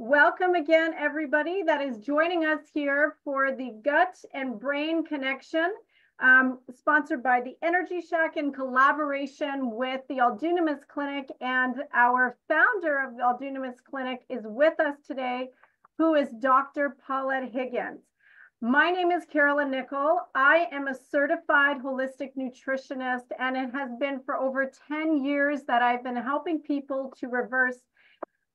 Welcome again, everybody that is joining us here for the Gut and Brain Connection, sponsored by the Energy Shack in collaboration with the Dunamis Clinic. And our founder of the Dunamis Clinic is with us today, who is Dr. Paulette Higgins. My name is Carolyn Nickel. I am a certified holistic nutritionist, and it has been for over 10 years that I've been helping people to reverse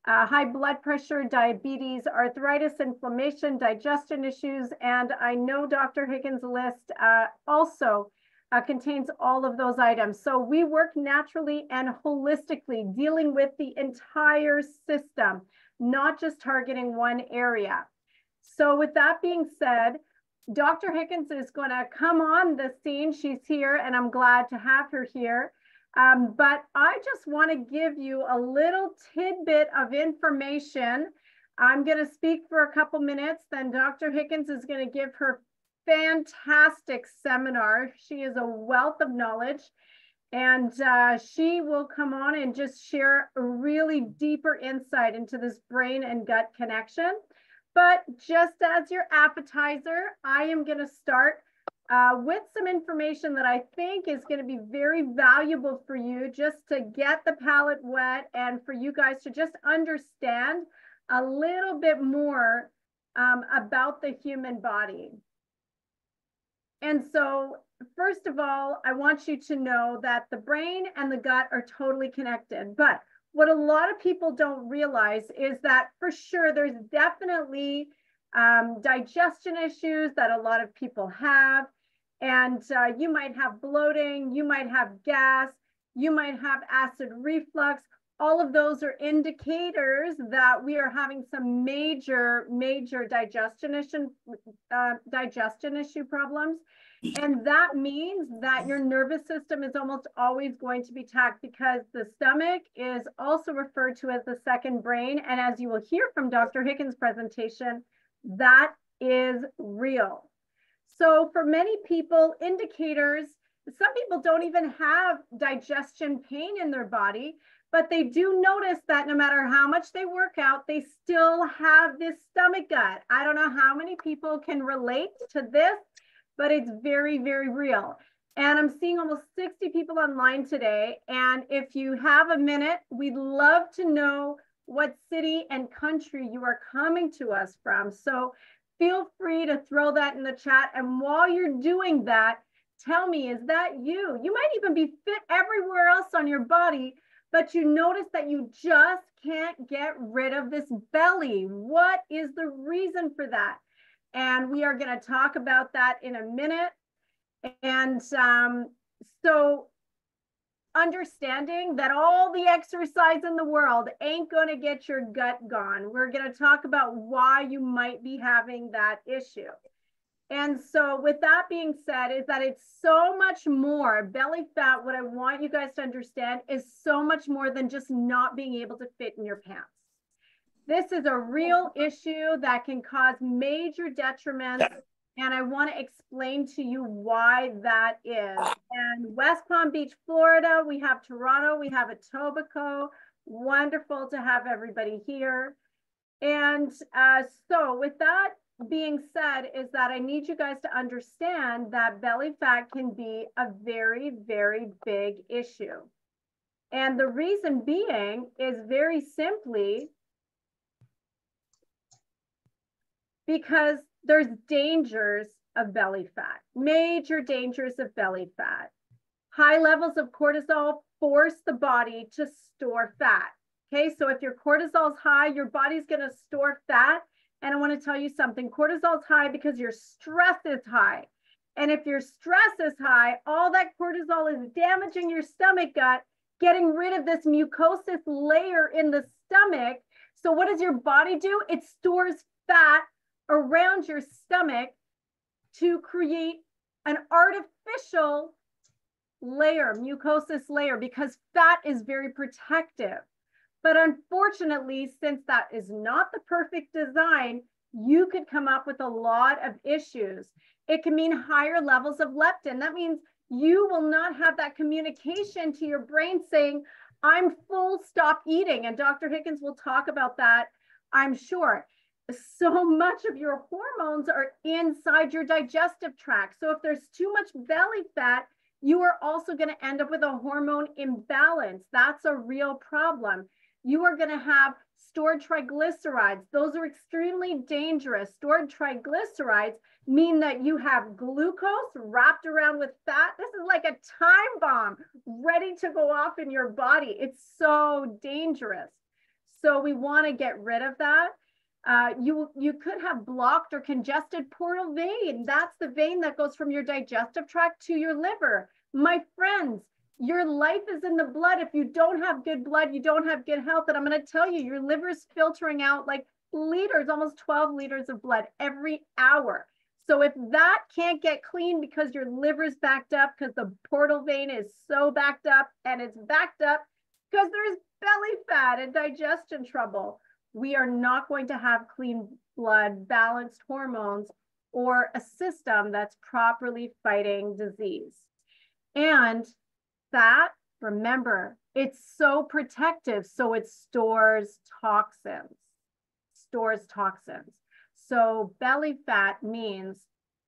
high blood pressure, diabetes, arthritis, inflammation, digestion issues, and I know Dr. Higgins' list also contains all of those items. So we work naturally and holistically, dealing with the entire system, not just targeting one area. So with that being said, Dr. Higgins is going to come on the scene. She's here, and I'm glad to have her here. But I just want to give you a little tidbit of information. I'm going to speak for a couple minutes, then Dr. Higgins is going to give her fantastic seminar. She is a wealth of knowledge, and she will come on and just share a really deeper insight into this brain and gut connection. But just as your appetizer, I am going to start with some information that I think is going to be very valuable for you, just to get the palate wet and for you guys to just understand a little bit more about the human body. And so, first of all, I want you to know that the brain and the gut are totally connected. But what a lot of people don't realize is that for sure there's definitely digestion issues that a lot of people have. And you might have bloating, you might have gas, you might have acid reflux. All of those are indicators that we are having some major digestion issue problems. And that means that your nervous system is almost always going to be taxed, because the stomach is also referred to as the second brain. And as you will hear from Dr. Higgins' presentation, that is real. So for many people, indicators, some people don't even have digestion pain in their body, but they do notice that no matter how much they work out, they still have this stomach gut. I don't know how many people can relate to this, but it's very, very real. And I'm seeing almost 60 people online today. And if you have a minute, we'd love to know what city and country you are coming to us from. So feel free to throw that in the chat. And while you're doing that, tell me, is that you? You might even be fit everywhere else on your body, but you notice that you just can't get rid of this belly. What is the reason for that? And we are going to talk about that in a minute. And so understanding that all the exercise in the world ain't going to get your gut gone. We're going to talk about why you might be having that issue. And so with that being said, is that it's so much more. Belly fat, what I want you guys to understand, is so much more than just not being able to fit in your pants. This is a real issue that can cause major detriments. And I want to explain to you why that is. And West Palm Beach, Florida, we have Toronto, we have Etobicoke. Wonderful to have everybody here. And so with that being said, is that I need you guys to understand that belly fat can be a very, very big issue. And the reason being is very simply because there's dangers of belly fat, major dangers of belly fat. High levels of cortisol force the body to store fat. Okay, so if your cortisol is high, your body's going to store fat. And I want to tell you something, cortisol is high because your stress is high. And if your stress is high, all that cortisol is damaging your stomach gut, getting rid of this mucosous layer in the stomach. So what does your body do? It stores fat around your stomach to create an artificial layer, mucosous layer, because fat is very protective. But unfortunately, since that is not the perfect design, you could come up with a lot of issues. It can mean higher levels of leptin. That means you will not have that communication to your brain saying, I'm full, stop eating. And Dr. Higgins will talk about that I'm sure. So much of your hormones are inside your digestive tract. So if there's too much belly fat, you are also going to end up with a hormone imbalance. That's a real problem. You are going to have stored triglycerides. Those are extremely dangerous. Stored triglycerides mean that you have glucose wrapped around with fat. This is like a time bomb ready to go off in your body. It's so dangerous. So we want to get rid of that. You could have blocked or congested portal vein. That's the vein that goes from your digestive tract to your liver. My friends, your life is in the blood. If you don't have good blood, you don't have good health. And I'm going to tell you, your liver's filtering out like liters, almost 12 liters of blood every hour. So if that can't get clean because your liver's backed up, because the portal vein is so backed up, and it's backed up because there's belly fat and digestion trouble, we are not going to have clean blood, balanced hormones, or a system that's properly fighting disease. And fat, remember, it's so protective. So it stores toxins. So belly fat means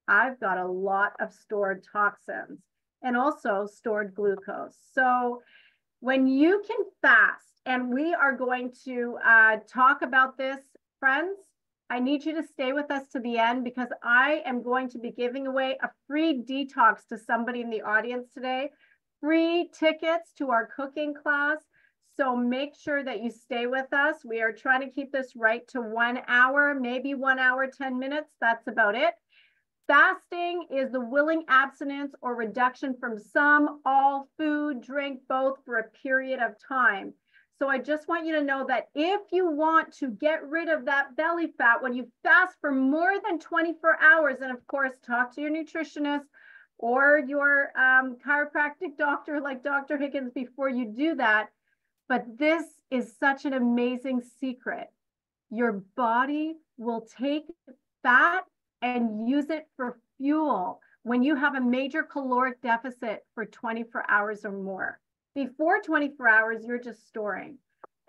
I've got a lot of stored toxins and also stored glucose. So when you can fast, and we are going to talk about this, friends, I need you to stay with us to the end because I am going to be giving away a free detox to somebody in the audience today, free tickets to our cooking class. So make sure that you stay with us. We are trying to keep this right to 1 hour, maybe 1 hour, 10 minutes. That's about it. Fasting is the willing abstinence or reduction from some, all, food, drink, both for a period of time. So I just want you to know that if you want to get rid of that belly fat, when you fast for more than 24 hours, and of course, talk to your nutritionist or your chiropractic doctor like Dr. Higgins before you do that. But this is such an amazing secret. Your body will take fat and use it for fuel when you have a major caloric deficit for 24 hours or more. Before 24 hours, you're just storing.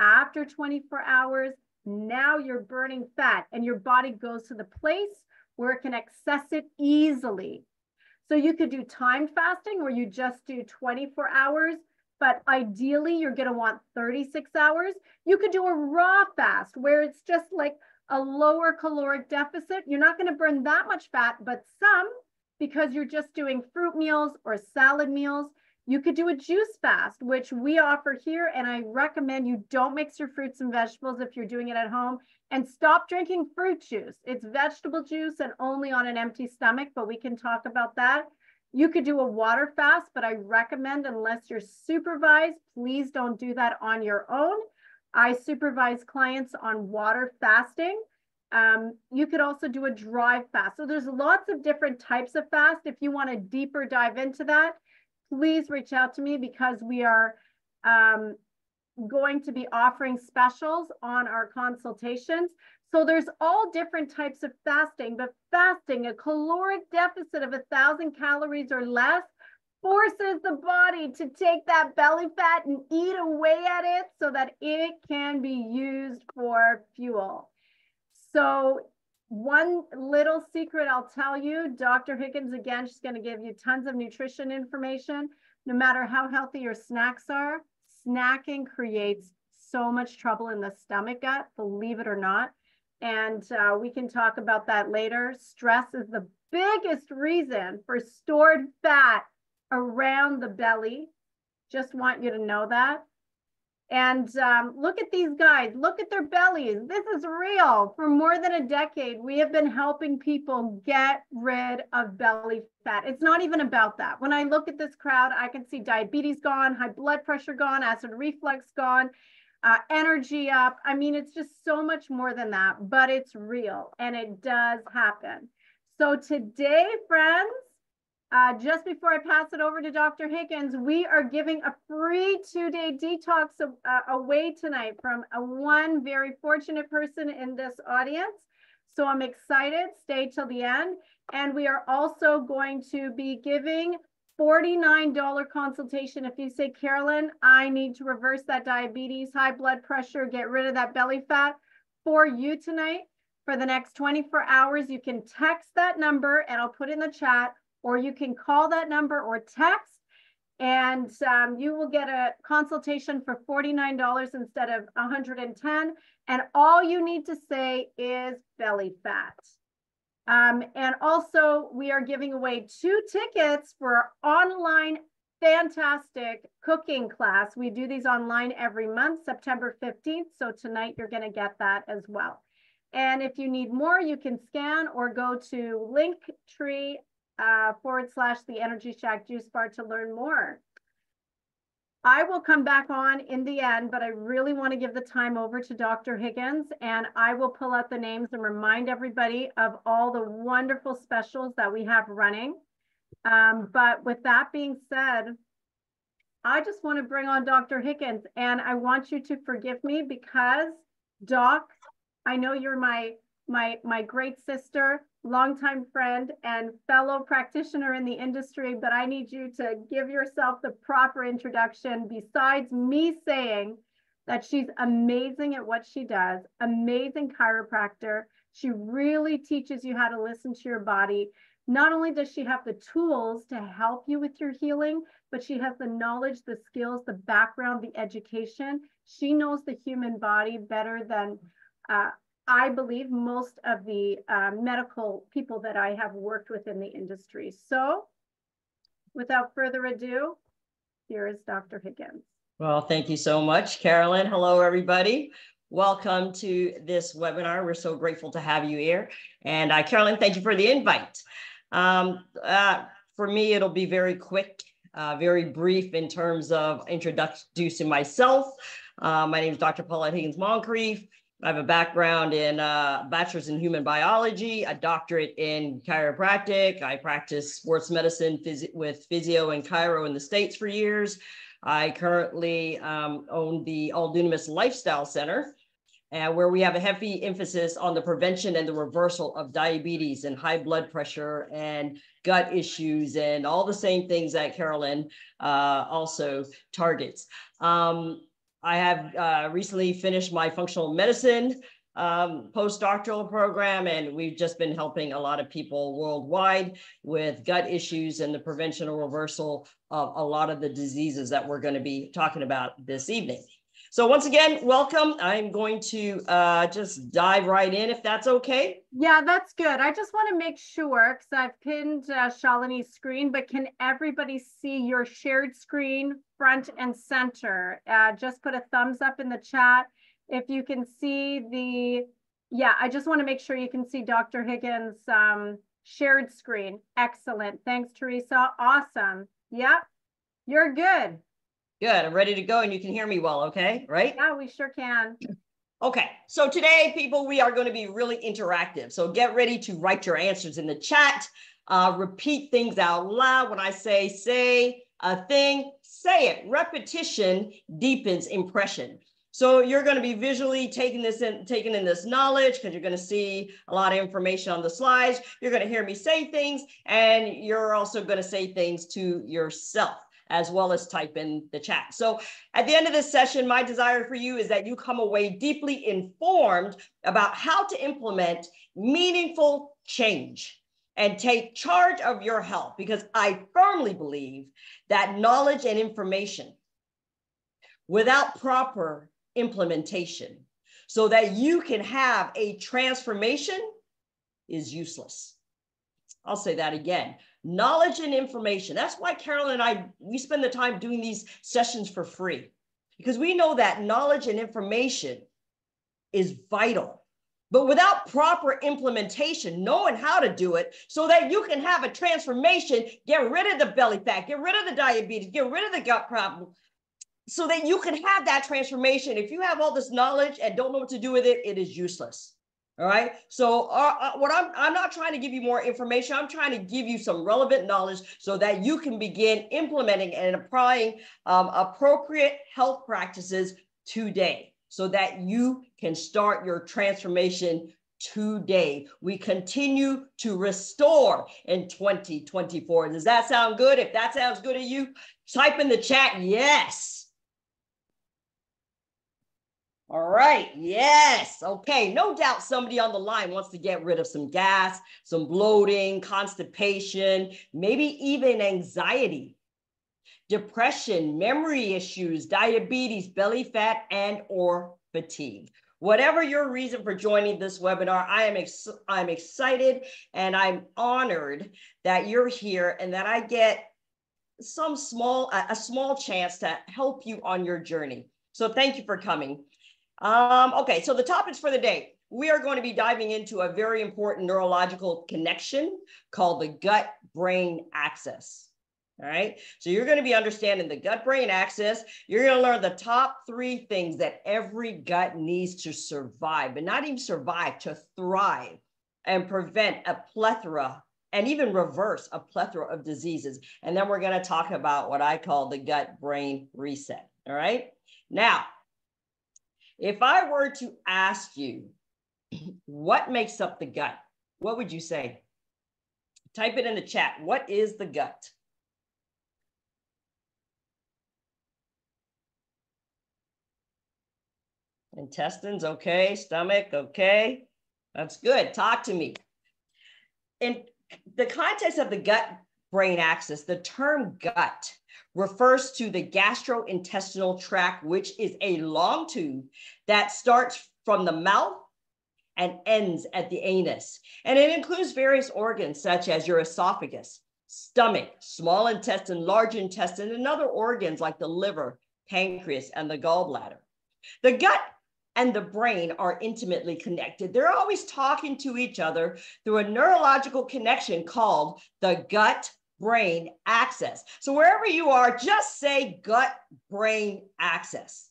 After 24 hours, now you're burning fat and your body goes to the place where it can access it easily. So you could do timed fasting where you just do 24 hours, but ideally you're going to want 36 hours. You could do a raw fast where it's just like a lower caloric deficit. You're not going to burn that much fat, but some, because you're just doing fruit meals or salad meals. You could do a juice fast, which we offer here. And I recommend you don't mix your fruits and vegetables if you're doing it at home, and stop drinking fruit juice. It's vegetable juice and only on an empty stomach, but we can talk about that. You could do a water fast, but I recommend, unless you're supervised, please don't do that on your own. I supervise clients on water fasting. You could also do a dry fast. So there's lots of different types of fast. If you want to deeper dive into that, please reach out to me because we are going to be offering specials on our consultations. So there's all different types of fasting, but fasting, a caloric deficit of 1,000 calories or less, forces the body to take that belly fat and eat away at it so that it can be used for fuel. So one little secret I'll tell you, Dr. Higgins, again, she's going to give you tons of nutrition information. No matter how healthy your snacks are, snacking creates so much trouble in the stomach gut, believe it or not. And we can talk about that later. Stress is the biggest reason for stored fat around the belly. Just want you to know that. And look at these guys, look at their bellies. This is real. For more than a decade, we have been helping people get rid of belly fat. It's not even about that. When I look at this crowd, I can see diabetes gone, high blood pressure gone, acid reflux gone, energy up. I mean, it's just so much more than that, but it's real and it does happen. So today, friends, just before I pass it over to Dr. Higgins, we are giving a free 2-day detox away tonight from one very fortunate person in this audience. So I'm excited. Stay till the end. And we are also going to be giving $49 consultation. If you say, Carolyn, I need to reverse that diabetes, high blood pressure, get rid of that belly fat, for you tonight for the next 24 hours. You can text that number and I'll put in the chat, or you can call that number or text, and you will get a consultation for $49 instead of $110. And all you need to say is belly fat. And also we are giving away 2 tickets for our online fantastic cooking class. We do these online every month, September 15th. So tonight you're going to get that as well. And if you need more, you can scan or go to Linktree / the Energy Shack Juice Bar to learn more. I will come back on in the end, but I really want to give the time over to Dr. Higgins, and I will pull out the names and remind everybody of all the wonderful specials that we have running. But with that being said, I just want to bring on Dr. Higgins, and I want you to forgive me because, Doc, I know you're my great sister, longtime friend, and fellow practitioner in the industry, but I need you to give yourself the proper introduction besides me saying that she's amazing at what she does, amazing chiropractor. She really teaches you how to listen to your body. Not only does she have the tools to help you with your healing, but she has the knowledge, the skills, the background, the education. She knows the human body better than I believe most of the medical people that I have worked with in the industry. So without further ado, here is Dr. Higgins. Well, thank you so much, Carolyn. Hello, everybody. Welcome to this webinar. We're so grateful to have you here. And Carolyn, thank you for the invite. For me, it'll be very quick, very brief in terms of introducing myself. My name is Dr. Paulette Higgins Moncrief. I have a background in bachelor's in human biology, a doctorate in chiropractic. I practice sports medicine with physio and chiro in the States for years. I currently own the Dunamis Lifestyle Center, where we have a heavy emphasis on the prevention and the reversal of diabetes and high blood pressure and gut issues and all the same things that Carolyn also targets. I have recently finished my functional medicine postdoctoral program, and we've just been helping a lot of people worldwide with gut issues and the prevention or reversal of a lot of the diseases that we're going to be talking about this evening. So once again, welcome. I'm going to just dive right in, if that's okay. Yeah, that's good. I just want to make sure, because I've pinned Shalini's screen, but can everybody see your shared screen front and center? Just put a thumbs up in the chat if you can see the, yeah, I just want to make sure you can see Dr. Higgins' shared screen. Excellent. Thanks, Teresa. Awesome. Yep, you're good. Good. I'm ready to go, and you can hear me well, okay? Right? Yeah, we sure can. Okay, so today, people, we are going to be really interactive. So get ready to write your answers in the chat. Repeat things out loud. When I say a thing, say it. Repetition deepens impression. So you're going to be visually taking in this knowledge, because you're going to see a lot of information on the slides. You're going to hear me say things, and you're also going to say things to yourself, as well as type in the chat. So at the end of this session, my desire for you is that you come away deeply informed about how to implement meaningful change and take charge of your health, because I firmly believe that knowledge and information without proper implementation so that you can have a transformation is useless. I'll say that again. Knowledge and information. That's why Carolyn and we spend the time doing these sessions for free, because we know that knowledge and information is vital. But without proper implementation, knowing how to do it so that you can have a transformation, get rid of the belly fat, get rid of the diabetes, get rid of the gut problem, so that you can have that transformation. If you have all this knowledge and don't know what to do with it, it is useless. All right. So I'm not trying to give you more information. I'm trying to give you some relevant knowledge so that you can begin implementing and applying appropriate health practices today, so that you can start your transformation today. We continue to restore in 2024. Does that sound good? If that sounds good to you, type in the chat, yes. All right. Yes. Okay. No doubt somebody on the line wants to get rid of some gas, some bloating, constipation, maybe even anxiety, depression, memory issues, diabetes, belly fat, and or fatigue. Whatever your reason for joining this webinar, I'm excited and I'm honored that you're here and that I get a small chance to help you on your journey. So thank you for coming. Okay, so the topics for the day. We are going to be diving into a very important neurological connection called the gut-brain axis. All right, so you're going to be understanding the gut-brain axis. You're going to learn the top 3 things that every gut needs to survive, but not even survive, to thrive and prevent a plethora and even reverse a plethora of diseases. And then we're going to talk about what I call the gut-brain reset. All right, now, if I were to ask you what makes up the gut, what would you say? Type it in the chat. What is the gut? Intestines, okay. Stomach, okay. That's good. Talk to me. In the context of the gut-brain axis, the term gut refers to the gastrointestinal tract, which is a long tube that starts from the mouth and ends at the anus. And it includes various organs such as your esophagus, stomach, small intestine, large intestine, and other organs like the liver, pancreas, and the gallbladder. The gut and the brain are intimately connected. They're always talking to each other through a neurological connection called the gut-brain axis. So wherever you are, just say gut-brain axis.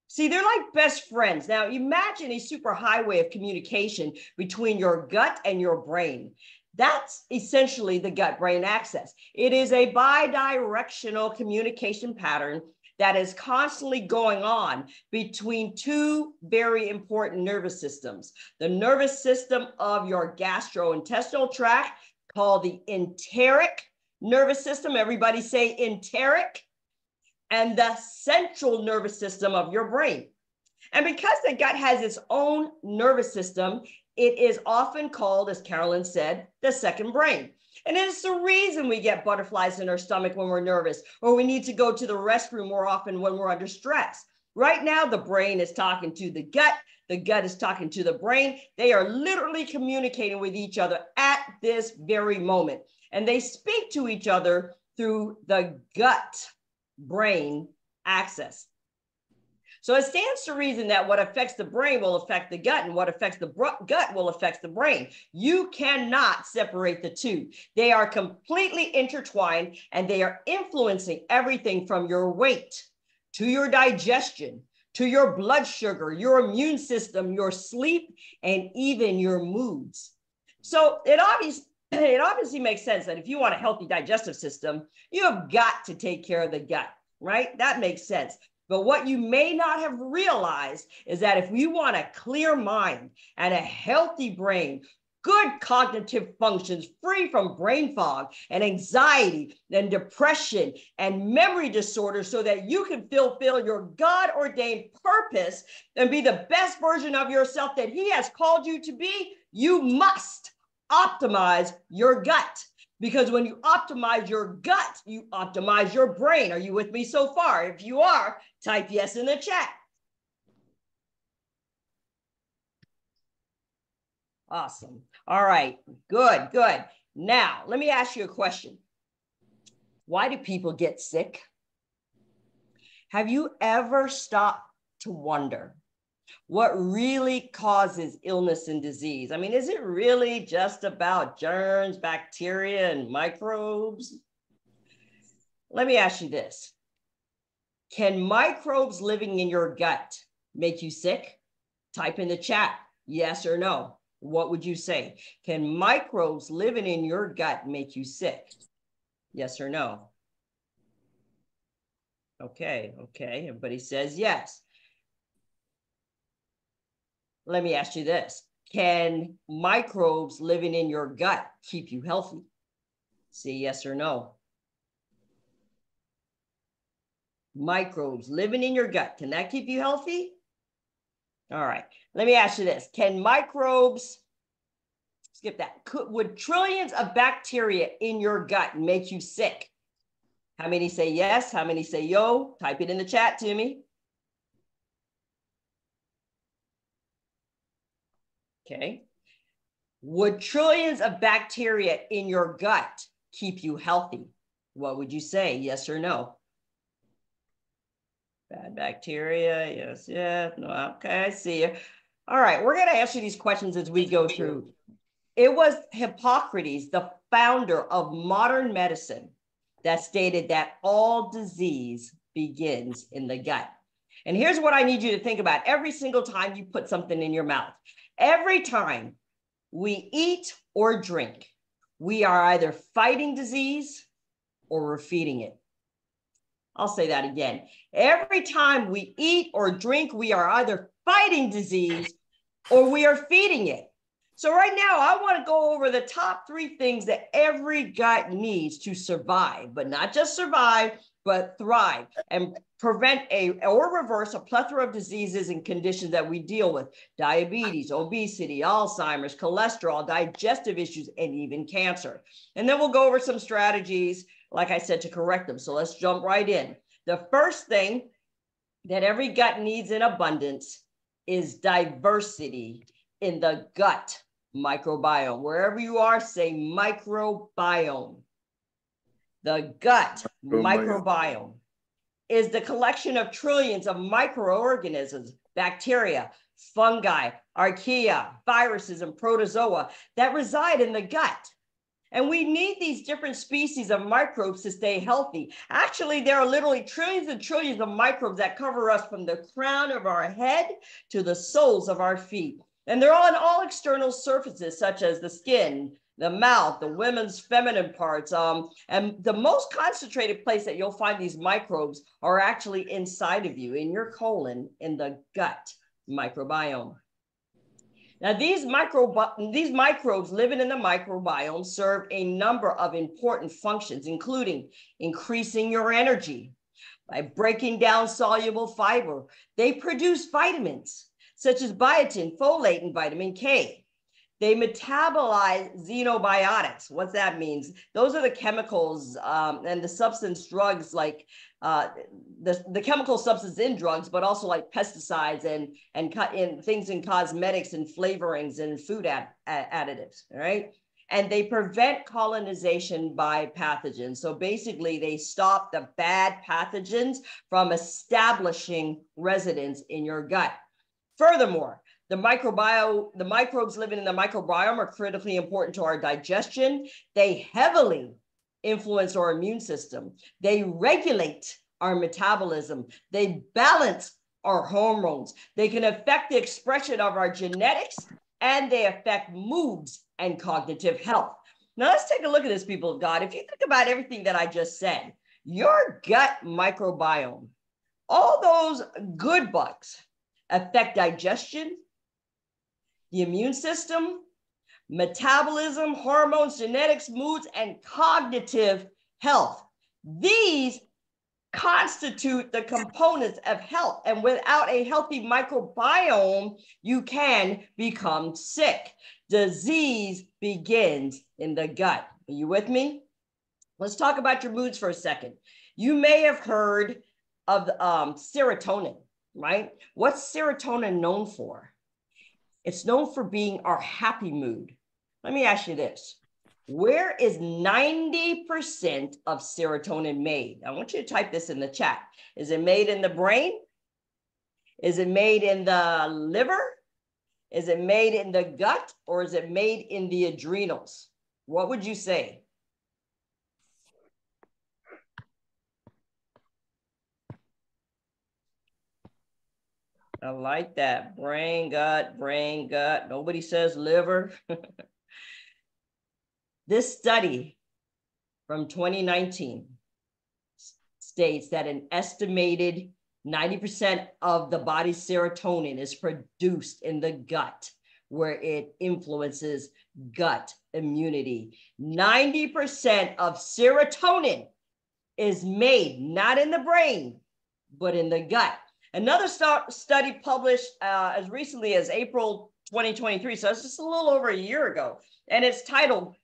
See, they're like best friends. Now imagine a superhighway of communication between your gut and your brain. That's essentially the gut-brain axis. It is a bidirectional communication pattern that is constantly going on between 2 very important nervous systems. The nervous system of your gastrointestinal tract, called the enteric nervous system. Everybody say enteric. And the central nervous system of your brain. And because the gut has its own nervous system, it is often called, as Carolyn said, the second brain. And it's the reason we get butterflies in our stomach when we're nervous, or we need to go to the restroom more often when we're under stress. Right now, the brain is talking to the gut is talking to the brain. They are literally communicating with each other at this very moment. And they speak to each other through the gut-brain axis. So it stands to reason that what affects the brain will affect the gut, and what affects the gut will affect the brain. You cannot separate the 2. They are completely intertwined, and they are influencing everything from your weight to your digestion, to your blood sugar, your immune system, your sleep, and even your moods. So it obviously makes sense that if you want a healthy digestive system, you have got to take care of the gut, right? That makes sense. But what you may not have realized is that if you want a clear mind and a healthy brain, good cognitive functions free from brain fog and anxiety and depression and memory disorders, so that you can fulfill your God-ordained purpose and be the best version of yourself that He has called you to be, you must optimize your gut. Because when you optimize your gut, you optimize your brain. Are you with me so far? If you are, type yes in the chat. Awesome. All right, good, good. Now, let me ask you a question. Why do people get sick? Have you ever stopped to wonder what really causes illness and disease? I mean, is it really just about germs, bacteria, and microbes? Let me ask you this. Can microbes living in your gut make you sick? Type in the chat, yes or no. What would you say? Can microbes living in your gut make you sick? Yes or no? Okay, everybody says yes. Let me ask you this. Can microbes living in your gut keep you healthy? Say yes or no. Microbes living in your gut, can that keep you healthy? All right. Let me ask you this. Can microbes, skip that, would trillions of bacteria in your gut make you sick? How many say yes? How many say yo? Type it in the chat to me. Okay. Would trillions of bacteria in your gut keep you healthy? What would you say? Yes or no? Bad bacteria. Yes, yes. No, okay, I see you. All right, we're going to answer these questions as we go through. It was Hippocrates, the founder of modern medicine, that stated that all disease begins in the gut. And here's what I need you to think about every single time you put something in your mouth. Every time we eat or drink, we are either fighting disease or we're feeding it. I'll say that again. Every time we eat or drink, we are either fighting disease or we are feeding it. So right now, I want to go over the top 3 things that every gut needs to survive, but not just survive, but thrive and prevent or reverse a plethora of diseases and conditions that we deal with: diabetes, obesity, Alzheimer's, cholesterol, digestive issues, and even cancer. And then we'll go over some strategies, like I said, to correct them. So let's jump right in. The first thing that every gut needs in abundance is diversity in the gut microbiome. Wherever you are, say microbiome. The gut microbiome is the collection of trillions of microorganisms, bacteria, fungi, archaea, viruses, and protozoa that reside in the gut. And we need these different species of microbes to stay healthy. Actually, there are literally trillions and trillions of microbes that cover us from the crown of our head to the soles of our feet. And they're on all external surfaces, such as the skin, the mouth, the women's feminine parts. And the most concentrated place that you'll find these microbes are actually inside of you, in your colon, in the gut microbiome. Now, these microbes living in the microbiome serve a number of important functions, including increasing your energy by breaking down soluble fiber. They produce vitamins such as biotin, folate, and vitamin K. They metabolize xenobiotics. What that means? Those are the chemicals and the substance drugs, like the chemical substance in drugs, but also like pesticides and things in cosmetics and flavorings and food additives, right? And they prevent colonization by pathogens. So basically, they stop the bad pathogens from establishing residence in your gut. Furthermore, the microbes living in the microbiome are critically important to our digestion. They heavily influence our immune system. They regulate our metabolism. They balance our hormones. They can affect the expression of our genetics, and they affect moods and cognitive health. Now, let's take a look at this, people of God. If you think about everything that I just said, your gut microbiome, all those good bugs affect digestion, the immune system, metabolism, hormones, genetics, moods, and cognitive health. These constitute the components of health. And without a healthy microbiome, you can become sick. Disease begins in the gut. Are you with me? Let's talk about your moods for a second. You may have heard of serotonin, right? What's serotonin known for? It's known for being our happy mood. Let me ask you this. Where is 90% of serotonin made? I want you to type this in the chat. Is it made in the brain? Is it made in the liver? Is it made in the gut? Or is it made in the adrenals? What would you say? I like that. Brain, gut, brain, gut. Nobody says liver. This study from 2019 states that an estimated 90% of the body's serotonin is produced in the gut, where it influences gut immunity. 90% of serotonin is made not in the brain, but in the gut. Another study published as recently as April 2023, so it's just a little over a year ago, and it's titled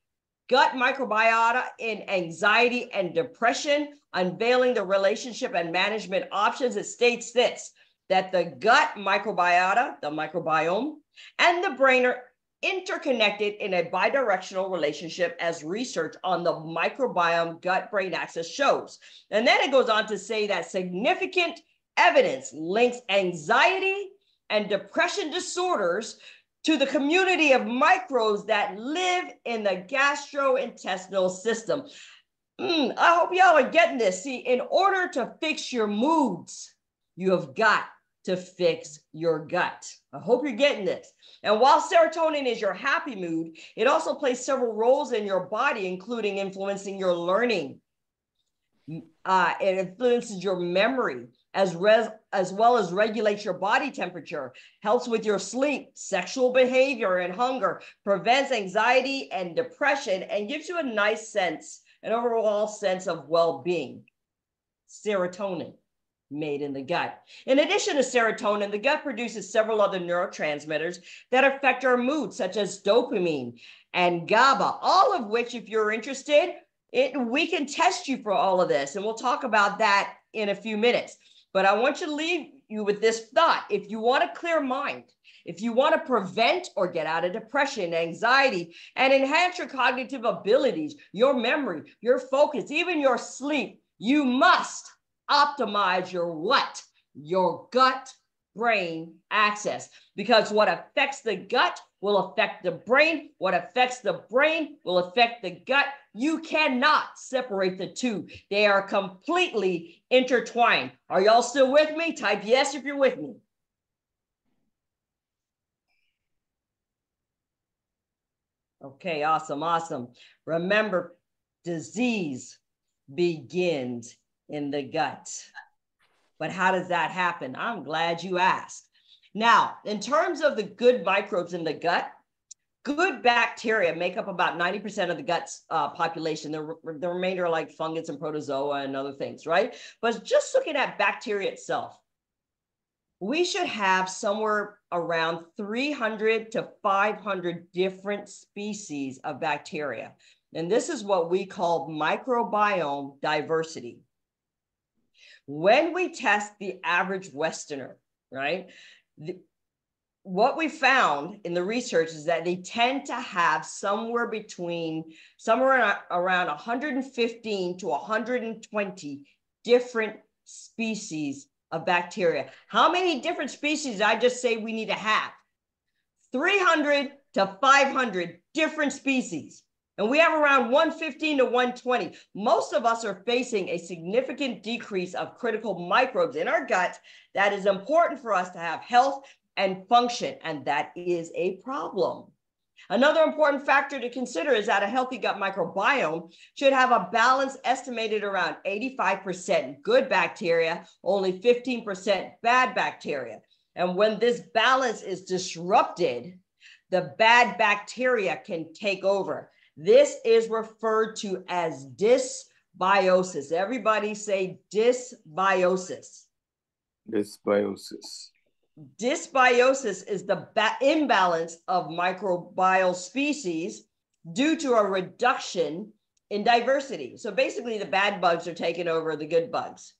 Gut Microbiota in Anxiety and Depression, Unveiling the Relationship and Management Options. It states this, that the gut microbiota, the microbiome, and the brain are interconnected in a bidirectional relationship, as research on the microbiome gut-brain axis shows. And then it goes on to say that significant evidence links anxiety and depression disorders to the community of microbes that live in the gastrointestinal system. I hope y'all are getting this. See, in order to fix your moods, you have got to fix your gut. I hope you're getting this. And while serotonin is your happy mood, it also plays several roles in your body, including influencing your learning. It influences your memory, as well as regulates your body temperature, helps with your sleep, sexual behavior, and hunger, prevents anxiety and depression, and gives you a nice sense, an overall sense of well-being. Serotonin, made in the gut. In addition to serotonin, the gut produces several other neurotransmitters that affect our mood, such as dopamine and GABA, all of which, if you're interested, we can test you for all of this, and we'll talk about that in a few minutes. But I want you to leave you with this thought. If you want a clear mind, if you want to prevent or get out of depression, anxiety, and enhance your cognitive abilities, your memory, your focus, even your sleep, you must optimize your what? Your gut-brain axis. Because what affects the gut will affect the brain. What affects the brain will affect the gut. You cannot separate the two. They are completely intertwined. Are y'all still with me? Type yes if you're with me. Okay, awesome, awesome. Remember, disease begins in the gut. But how does that happen? I'm glad you asked. Now, in terms of the good microbes in the gut, good bacteria make up about 90% of the gut's population. The remainder are like fungus and protozoa and other things, right? But just looking at bacteria itself, we should have somewhere around 300 to 500 different species of bacteria. And this is what we call microbiome diversity. When we test the average Westerner, right, what we found in the research is that they tend to have somewhere around 115 to 120 different species of bacteria. How many different species did I just say we need to have? 300 to 500 different species. And we have around 115 to 120. Most of us are facing a significant decrease of critical microbes in our gut that is important for us to have health and function, and that is a problem. Another important factor to consider is that a healthy gut microbiome should have a balance estimated around 85% good bacteria, only 15% bad bacteria. And when this balance is disrupted, the bad bacteria can take over. This is referred to as dysbiosis. Everybody say dysbiosis. Dysbiosis. Dysbiosis is the imbalance of microbial species due to a reduction in diversity. So basically the bad bugs are taking over the good bugs.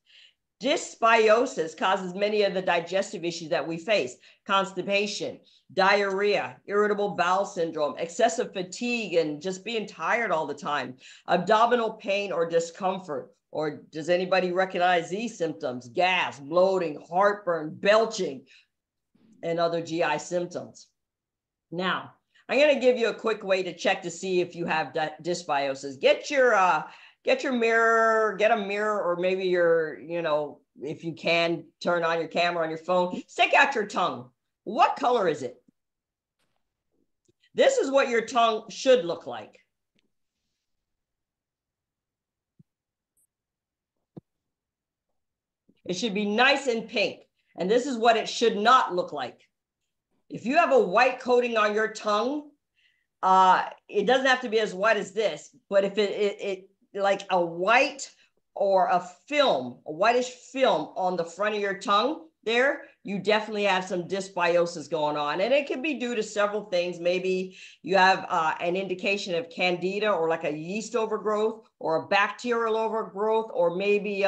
Dysbiosis causes many of the digestive issues that we face: constipation, diarrhea, irritable bowel syndrome, excessive fatigue, and just being tired all the time, abdominal pain or discomfort. Or does anybody recognize these symptoms? Gas, bloating, heartburn, belching, and other GI symptoms. Now, I'm going to give you a quick way to check to see if you have dysbiosis. Get your mirror, get a mirror, or maybe if you can, turn on your camera on your phone. Stick out your tongue. What color is it? This is what your tongue should look like. It should be nice and pink. And this is what it should not look like. If you have a white coating on your tongue, it doesn't have to be as white as this, but if it like a white or a whitish film on the front of your tongue, there, you definitely have some dysbiosis going on. And it can be due to several things. Maybe you have an indication of candida or like a yeast overgrowth or a bacterial overgrowth, or maybe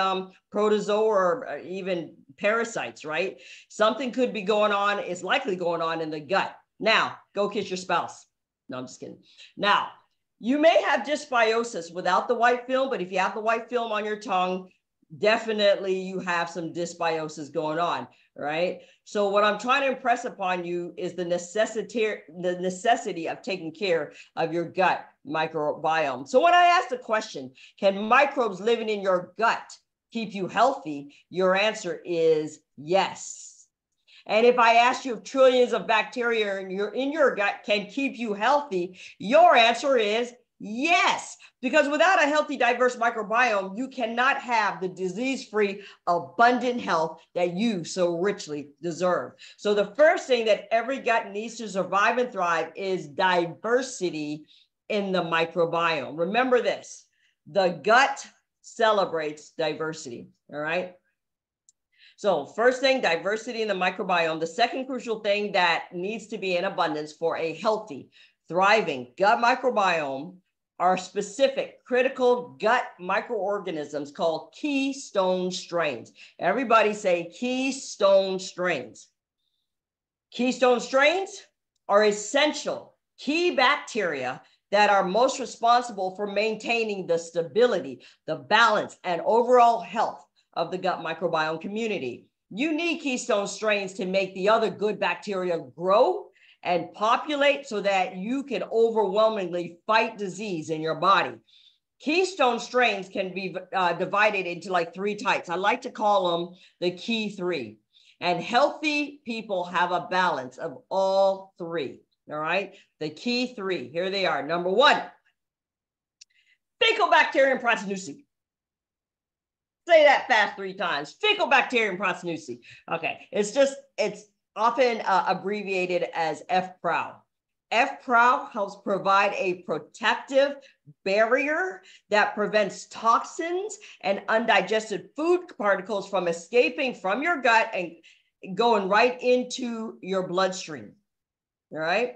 protozoa or even parasites, right? Something could be going on, is likely going on in the gut. Now, go kiss your spouse. No, I'm just kidding. Now, you may have dysbiosis without the white film, but if you have the white film on your tongue, definitely you have some dysbiosis going on, right? So what I'm trying to impress upon you is the necessity of taking care of your gut microbiome. So when I ask the question, can microbes living in your gut keep you healthy? Your answer is yes. And if I ask you if trillions of bacteria in your gut can keep you healthy, your answer is yes. Because without a healthy, diverse microbiome, you cannot have the disease-free, abundant health that you so richly deserve. So the first thing that every gut needs to survive and thrive is diversity in the microbiome. Remember this, the gut celebrates diversity, all right? So first thing, diversity in the microbiome. The second crucial thing that needs to be in abundance for a healthy, thriving gut microbiome are specific critical gut microorganisms called keystone strains. Everybody say keystone strains. Keystone strains are essential key bacteria that are most responsible for maintaining the stability, the balance, and overall health of the gut microbiome community. You need keystone strains to make the other good bacteria grow and populate so that you can overwhelmingly fight disease in your body. Keystone strains can be divided into like 3 types. I like to call them the key 3. And healthy people have a balance of all 3. All right, the key 3, here they are. Number 1, Faecalibacterium prausnitzii. Say that fast 3 times. Faecalibacterium prausnitzii. Okay, it's often abbreviated as FPROW. FPROW helps provide a protective barrier that prevents toxins and undigested food particles from escaping from your gut and going right into your bloodstream. All right.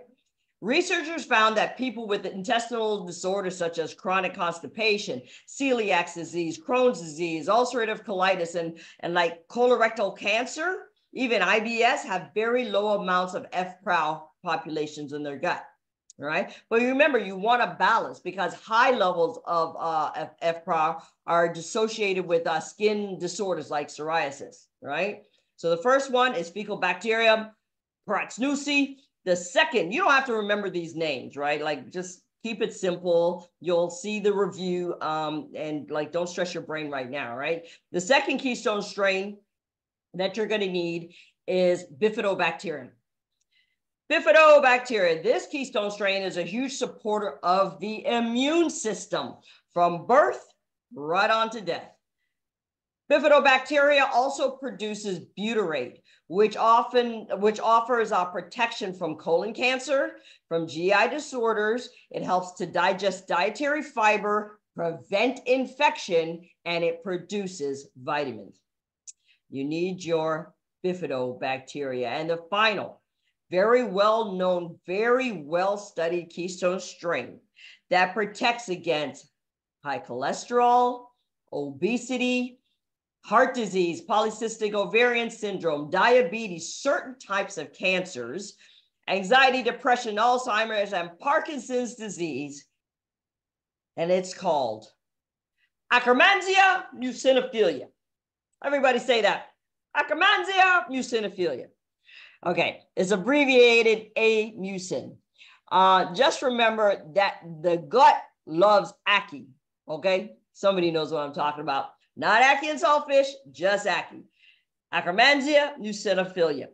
Researchers found that people with intestinal disorders such as chronic constipation, celiac disease, Crohn's disease, ulcerative colitis, and like colorectal cancer, even IBS, have very low amounts of FPROW populations in their gut. All right. But remember, you want a balance because high levels of FPROW are associated with skin disorders like psoriasis. Right. So the first one is Faecalibacterium prausnitzii. The second, you don't have to remember these names, right? Like just keep it simple. You'll see the review and like don't stress your brain right now, right? The second keystone strain that you're going to need is Bifidobacterium. Bifidobacteria, this keystone strain is a huge supporter of the immune system from birth right on to death. Bifidobacteria also produces butyrate, which offers protection from colon cancer, from GI disorders. It helps to digest dietary fiber, prevent infection, and it produces vitamins. You need your Bifidobacteria. And the final, very well-known, very well-studied keystone strain that protects against high cholesterol, obesity, heart disease, polycystic ovarian syndrome, diabetes, certain types of cancers, anxiety, depression, Alzheimer's, and Parkinson's disease. And it's called Akkermansia muciniphila. Everybody say that. Akkermansia muciniphila. Okay, it's abbreviated A-mucin. Just remember that the gut loves ackee, okay? Somebody knows what I'm talking about. Not ackee and saltfish, just ackee. Akkermansia muciniphila.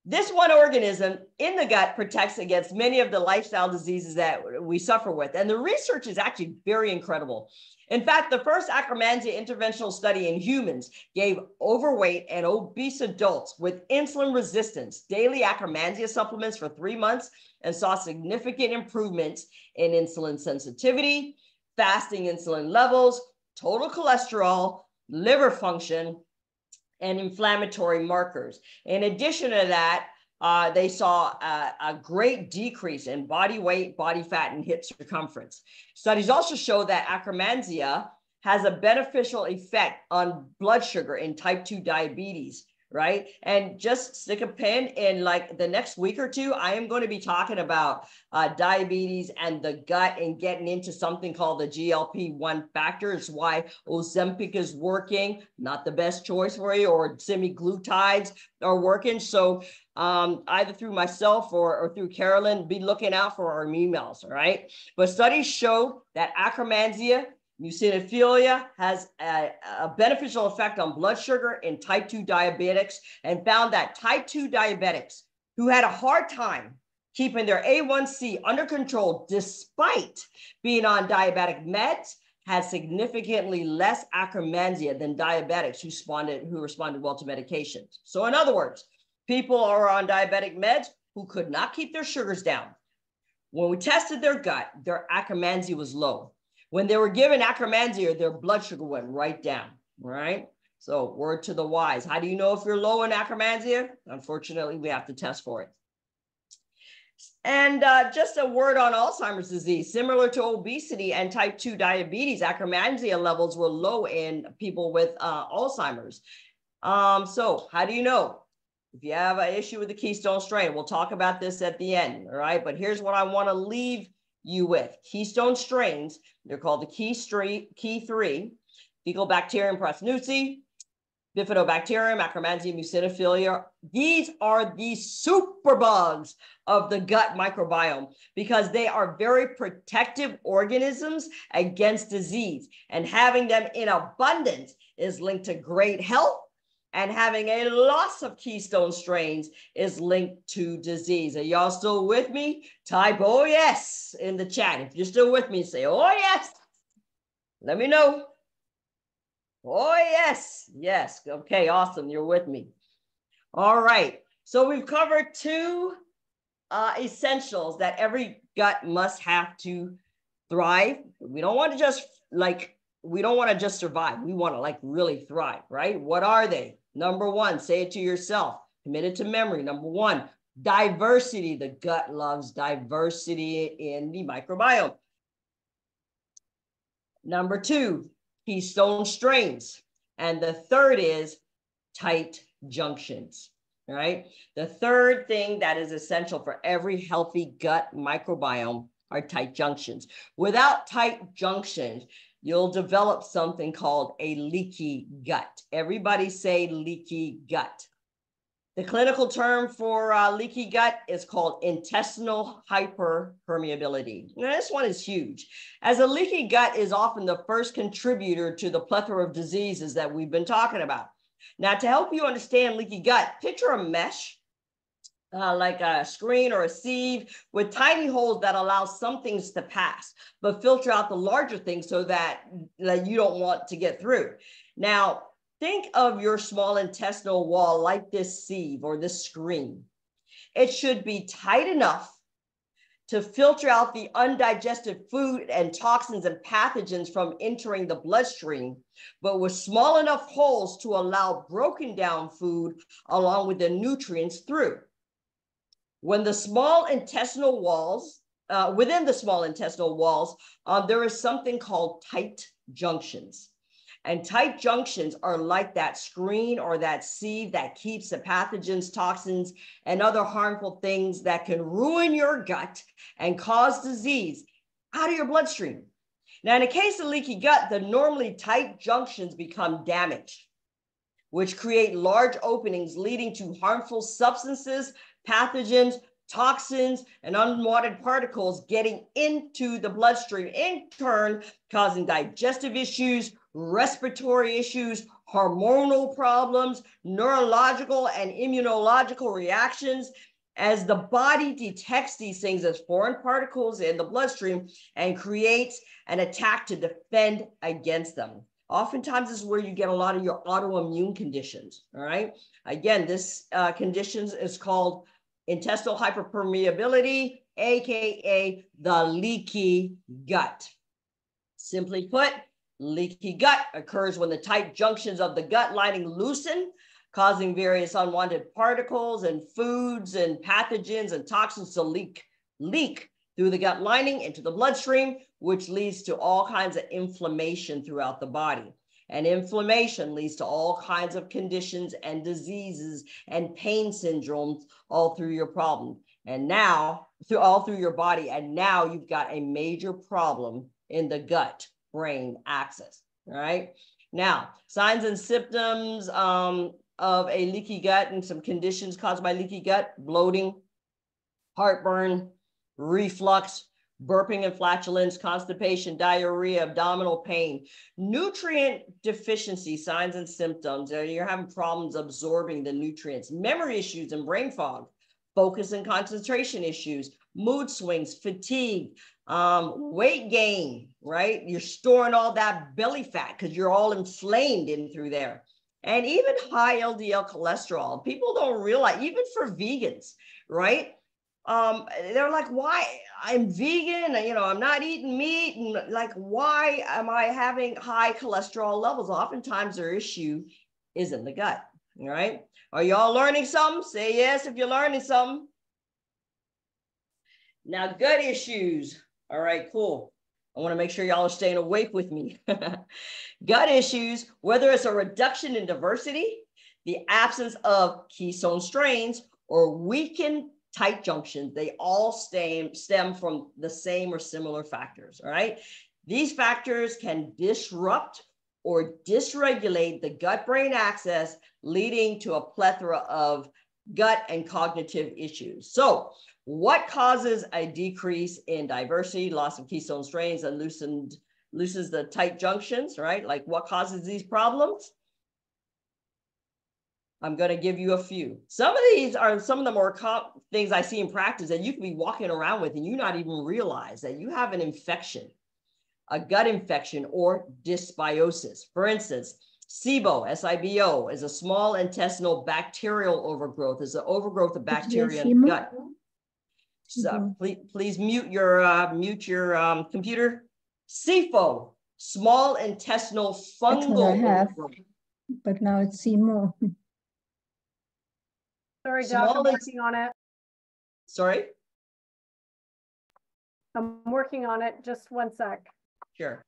This one organism in the gut protects against many of the lifestyle diseases that we suffer with. And the research is actually very incredible. In fact, the first Akkermansia interventional study in humans gave overweight and obese adults with insulin resistance daily Akkermansia supplements for 3 months and saw significant improvements in insulin sensitivity, fasting insulin levels, total cholesterol, liver function, and inflammatory markers. In addition to that, they saw a great decrease in body weight, body fat, and hip circumference. Studies also show that Akkermansia has a beneficial effect on blood sugar in type 2 diabetes, right? And just stick a pin in like the next week or two, I am going to be talking about diabetes and the gut and getting into something called the GLP-1 factor. It's why Ozempic is working, not the best choice for you, or semaglutides are working. So either through myself or through Carolyn, be looking out for our emails, all right? But studies show that Akkermansia mucinophilia has a beneficial effect on blood sugar in type 2 diabetics, and found that type 2 diabetics who had a hard time keeping their A1C under control despite being on diabetic meds had significantly less Akkermansia than diabetics who responded well to medications. So in other words, people are on diabetic meds who could not keep their sugars down. When we tested their gut, their Akkermansia was low. When they were given Akkermansia, their blood sugar went right down, right? So word to the wise. How do you know if you're low in Akkermansia? Unfortunately, we have to test for it. And just a word on Alzheimer's disease. Similar to obesity and type 2 diabetes, Akkermansia levels were low in people with Alzheimer's. So how do you know? If you have an issue with the keystone strain, we'll talk about this at the end, all right? But here's what I want to leave you with. Keystone strains, they're called the key 3, Faecalibacterium prausnitzii, Bifidobacterium, Akkermansia, mucinophilia. These are the superbugs of the gut microbiome because they are very protective organisms against disease, and having them in abundance is linked to great health, and having a loss of keystone strains is linked to disease. Are y'all still with me? Type oh yes in the chat. If you're still with me, say oh yes. Let me know. Oh yes, yes. Okay, awesome, you're with me. All right, so we've covered 2 essentials that every gut must have to thrive. We don't want to just survive. We want to like really thrive, right? What are they? Number 1, say it to yourself, committed to memory. Number 1, diversity. The gut loves diversity in the microbiome. Number 2, keystone strains. And the third is tight junctions, right? The third thing that is essential for every healthy gut microbiome are tight junctions. Without tight junctions, you'll develop something called a leaky gut. Everybody say leaky gut. The clinical term for leaky gut is called intestinal hyperpermeability. Now, this one is huge, as a leaky gut is often the first contributor to the plethora of diseases that we've been talking about. Now, to help you understand leaky gut, picture a mesh, like a screen or a sieve with tiny holes that allow some things to pass, but filter out the larger things so that you don't want to get through. Now, think of your small intestinal wall like this sieve or this screen. It should be tight enough to filter out the undigested food and toxins and pathogens from entering the bloodstream, but with small enough holes to allow broken down food along with the nutrients through. When the small intestinal walls, within the small intestinal walls, there is something called tight junctions. And tight junctions are like that screen or that sieve that keeps the pathogens, toxins, and other harmful things that can ruin your gut and cause disease out of your bloodstream. Now, in a case of leaky gut, the normally tight junctions become damaged, which create large openings leading to harmful substances, pathogens, toxins, and unwanted particles getting into the bloodstream, in turn causing digestive issues, respiratory issues, hormonal problems, neurological and immunological reactions, as the body detects these things as foreign particles in the bloodstream and creates an attack to defend against them. Oftentimes, this is where you get a lot of your autoimmune conditions, all right? Again, this condition is called intestinal hyperpermeability, AKA the leaky gut. Simply put, leaky gut occurs when the tight junctions of the gut lining loosen, causing various unwanted particles and foods and pathogens and toxins to leak through the gut lining into the bloodstream, which leads to all kinds of inflammation throughout the body. And inflammation leads to all kinds of conditions and diseases and pain syndromes all through your problem. And now, all through your body. And now you've got a major problem in the gut-brain axis, all right? Now, signs and symptoms of a leaky gut and some conditions caused by leaky gut: bloating, heartburn, reflux, burping and flatulence, constipation, diarrhea, abdominal pain, nutrient deficiency signs and symptoms. You're having problems absorbing the nutrients, memory issues and brain fog, focus and concentration issues, mood swings, fatigue, weight gain, right? You're storing all that belly fat because you're all inflamed in through there. And even high LDL cholesterol. People don't realize, even for vegans, right? They're like, why? I'm vegan, I'm not eating meat. And like, why am I having high cholesterol levels? Oftentimes their issue is in the gut, all right? Are y'all learning something? Say yes if you're learning something. Now, gut issues. All right, cool. I want to make sure y'all are staying awake with me. Gut issues, whether it's a reduction in diversity, the absence of keystone strains, or weakened tight junctions, they all stem from the same or similar factors, all right? These factors can disrupt or dysregulate the gut-brain axis, leading to a plethora of gut and cognitive issues. So what causes a decrease in diversity, loss of keystone strains, and loosens the tight junctions, right? Like, what causes these problems? I'm going to give you a few. Some of these are some of the more things I see in practice that you can be walking around with and you not even realize that you have an infection, a gut infection or dysbiosis. For instance, SIBO, S-I-B-O, is a small intestinal bacterial overgrowth. It's an overgrowth of bacteria in the gut. So please mute your computer. SIFO, small intestinal fungal overgrowth. But now it's SIMO. Sorry, Doc, I'm working on it. Sorry? I'm working on it. Just one sec. Sure.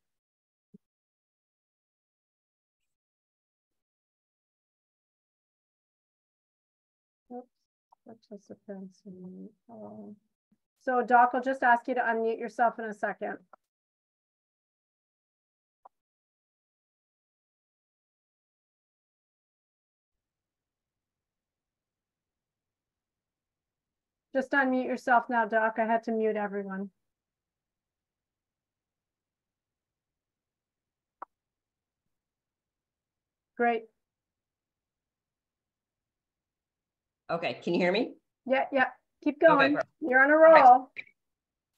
Oops, participants. So Doc, I'll just ask you to unmute yourself in a second. Just unmute yourself now, Doc. I had to mute everyone. Great. Okay, can you hear me? Yeah. Keep going. Okay, you're on a roll.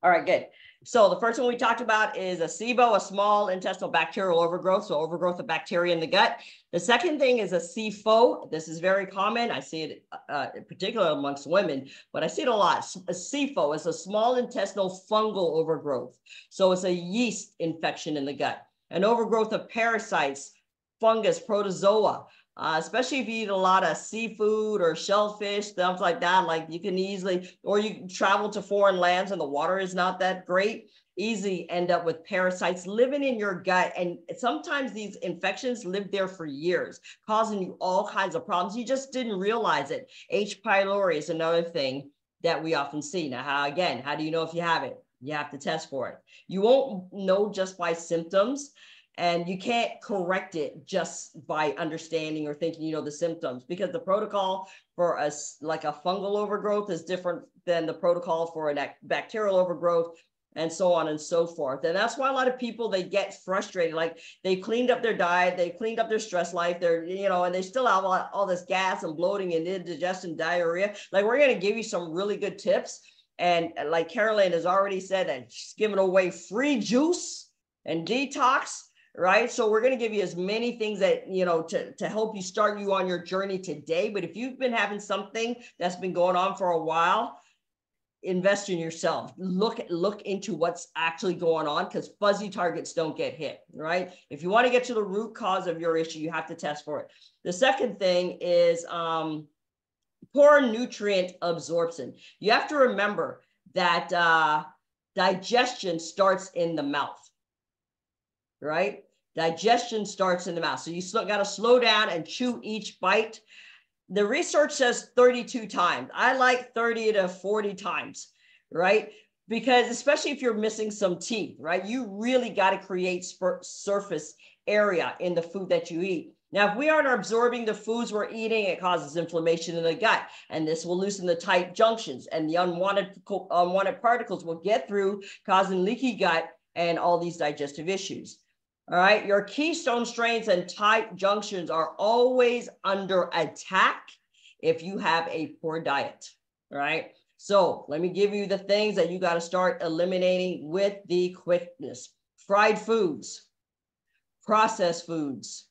All right, good. So the first one we talked about is a SIBO, a small intestinal bacterial overgrowth, so overgrowth of bacteria in the gut. The second thing is a SIFO. This is very common. I see it in particular amongst women, but I see it a lot. A SIFO is a small intestinal fungal overgrowth. So it's a yeast infection in the gut. An overgrowth of parasites, fungus, protozoa. Especially if you eat a lot of seafood or shellfish, stuff like that, like you can easily, or you travel to foreign lands and the water is not that great, easily end up with parasites living in your gut. And sometimes these infections live there for years, causing you all kinds of problems. You just didn't realize it. H. pylori is another thing that we often see. Now, how do you know if you have it? You have to test for it. You won't know just by symptoms. And you can't correct it just by understanding or thinking you know the symptoms, because the protocol for like a fungal overgrowth is different than the protocol for a bacterial overgrowth, and so on and so forth. And that's why a lot of people, they get frustrated. Like, they cleaned up their diet, they cleaned up their stress life, and they still have all this gas and bloating and indigestion, diarrhea. Like, we're going to give you some really good tips. And like Carolyn has already said, that she's giving away free juice and detox. Right. So we're going to give you as many things that, to help you start you on your journey today. But if you've been having something that's been going on for a while, invest in yourself. Look into what's actually going on, because fuzzy targets don't get hit, right? If you want to get to the root cause of your issue, you have to test for it. The second thing is poor nutrient absorption. You have to remember that digestion starts in the mouth, right? Digestion starts in the mouth. So you got to slow down and chew each bite. The research says 32 times. I like 30 to 40 times, right? Because especially if you're missing some teeth, right? You really got to create surface area in the food that you eat. Now, if we aren't absorbing the foods we're eating, it causes inflammation in the gut, and this will loosen the tight junctions, and the unwanted particles will get through, causing leaky gut and all these digestive issues. All right, your keystone strains and tight junctions are always under attack if you have a poor diet. All right, so let me give you the things that you got to start eliminating with the quickness. Fried foods, processed foods,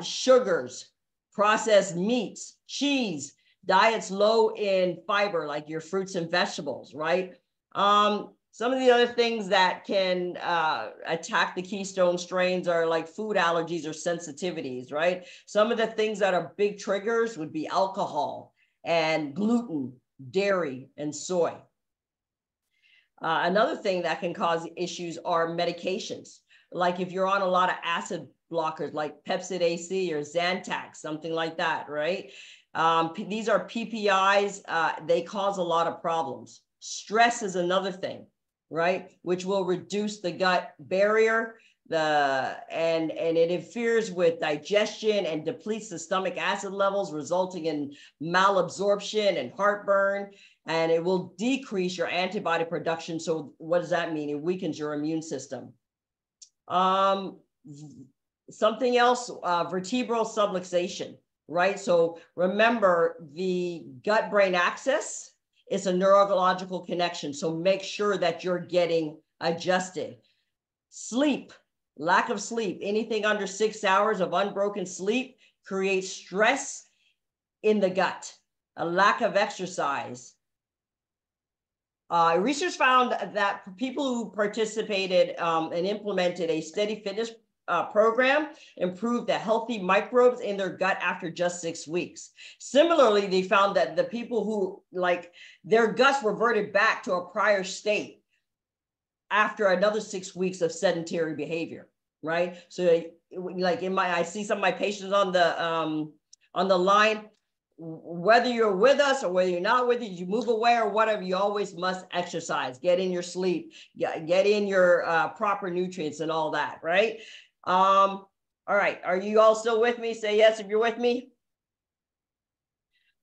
sugars, processed meats, cheese, diets low in fiber, like your fruits and vegetables, right? Some of the other things that can attack the keystone strains are like food allergies or sensitivities, right? Some of the things that are big triggers would be alcohol and gluten, dairy, and soy. Another thing that can cause issues are medications. Like if you're on a lot of acid blockers like Pepcid AC or Zantac, something like that, right? These are PPIs. They cause a lot of problems. Stress is another thing, right? Which will reduce the gut barrier, and it interferes with digestion and depletes the stomach acid levels, resulting in malabsorption and heartburn, and it will decrease your antibody production. So what does that mean? It weakens your immune system. Something else, vertebral subluxation, right? So remember, the gut-brain axis is a neurological connection. So make sure that you're getting adjusted. Sleep, lack of sleep, anything under 6 hours of unbroken sleep creates stress in the gut. A lack of exercise. Research found that people who participated and implemented a steady fitness program improved the healthy microbes in their gut after just 6 weeks. Similarly, they found that the people who, like, their guts reverted back to a prior state after another 6 weeks of sedentary behavior, right? So like I see some of my patients on the line, whether you're with us or whether you're not with us, you move away or whatever, you always must exercise, get in your sleep, get in your proper nutrients and all that, right? All right, are you all still with me? Say yes if you're with me.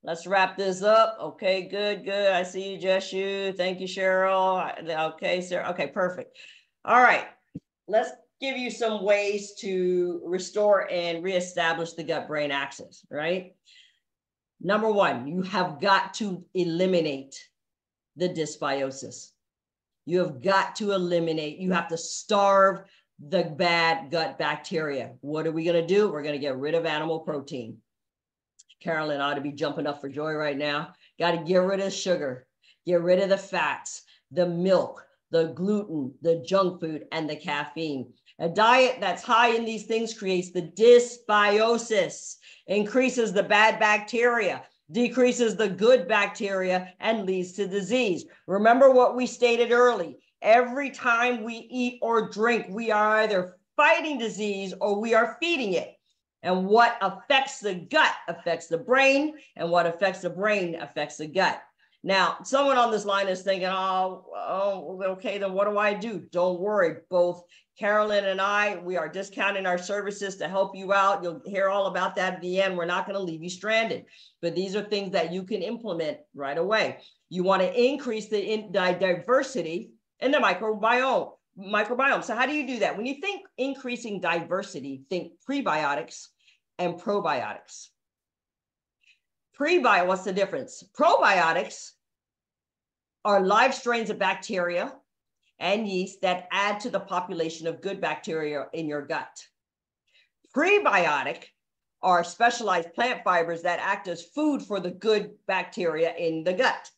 Let's wrap this up. Okay, good. I see you, Jeshu. Thank you, Cheryl. Okay, Sarah. Okay, perfect. All right, let's give you some ways to restore and reestablish the gut-brain axis, right? Number one, you have got to eliminate the dysbiosis. You have got to eliminate, you have to starve the bad gut bacteria. What are we going to do? We're going to get rid of animal protein. Carolyn ought to be jumping up for joy right now. Got to get rid of sugar, get rid of the fats, the milk, the gluten, the junk food, and the caffeine. A diet that's high in these things creates the dysbiosis, increases the bad bacteria, decreases the good bacteria, and leads to disease. Remember what we stated early. Every time we eat or drink, we are either fighting disease or we are feeding it. And what affects the gut affects the brain, and what affects the brain affects the gut. Now, someone on this line is thinking, oh, okay, then what do I do? Don't worry. Both Carolyn and I, we are discounting our services to help you out. You'll hear all about that at the end. We're not going to leave you stranded, but these are things that you can implement right away. You want to increase the diversity in the microbiome. So how do you do that? When you think increasing diversity, think prebiotics and probiotics. What's the difference? Probiotics are live strains of bacteria and yeast that add to the population of good bacteria in your gut. Prebiotic are specialized plant fibers that act as food for the good bacteria in the gut.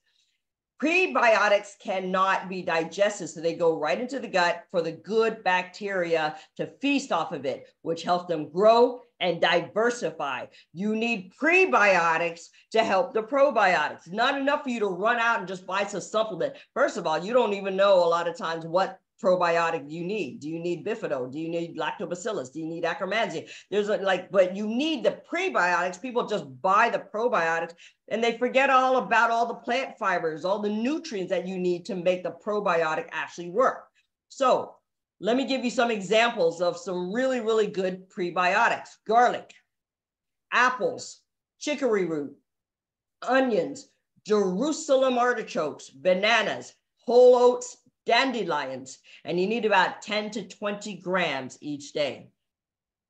Prebiotics cannot be digested, so they go right into the gut for the good bacteria to feast off of it, which helps them grow and diversify. You need prebiotics to help the probiotics. Not enough for you to run out and just buy some supplement. First of all, you don't even know a lot of times what probiotic you need. Do you need bifido? Do you need lactobacillus? Do you need Akkermansia? But you need the prebiotics. People just buy the probiotics and they forget all about all the plant fibers, all the nutrients that you need to make the probiotic actually work. So let me give you some examples of some really, really good prebiotics. Garlic, apples, chicory root, onions, Jerusalem artichokes, bananas, whole oats, dandelions, and you need about 10 to 20 grams each day.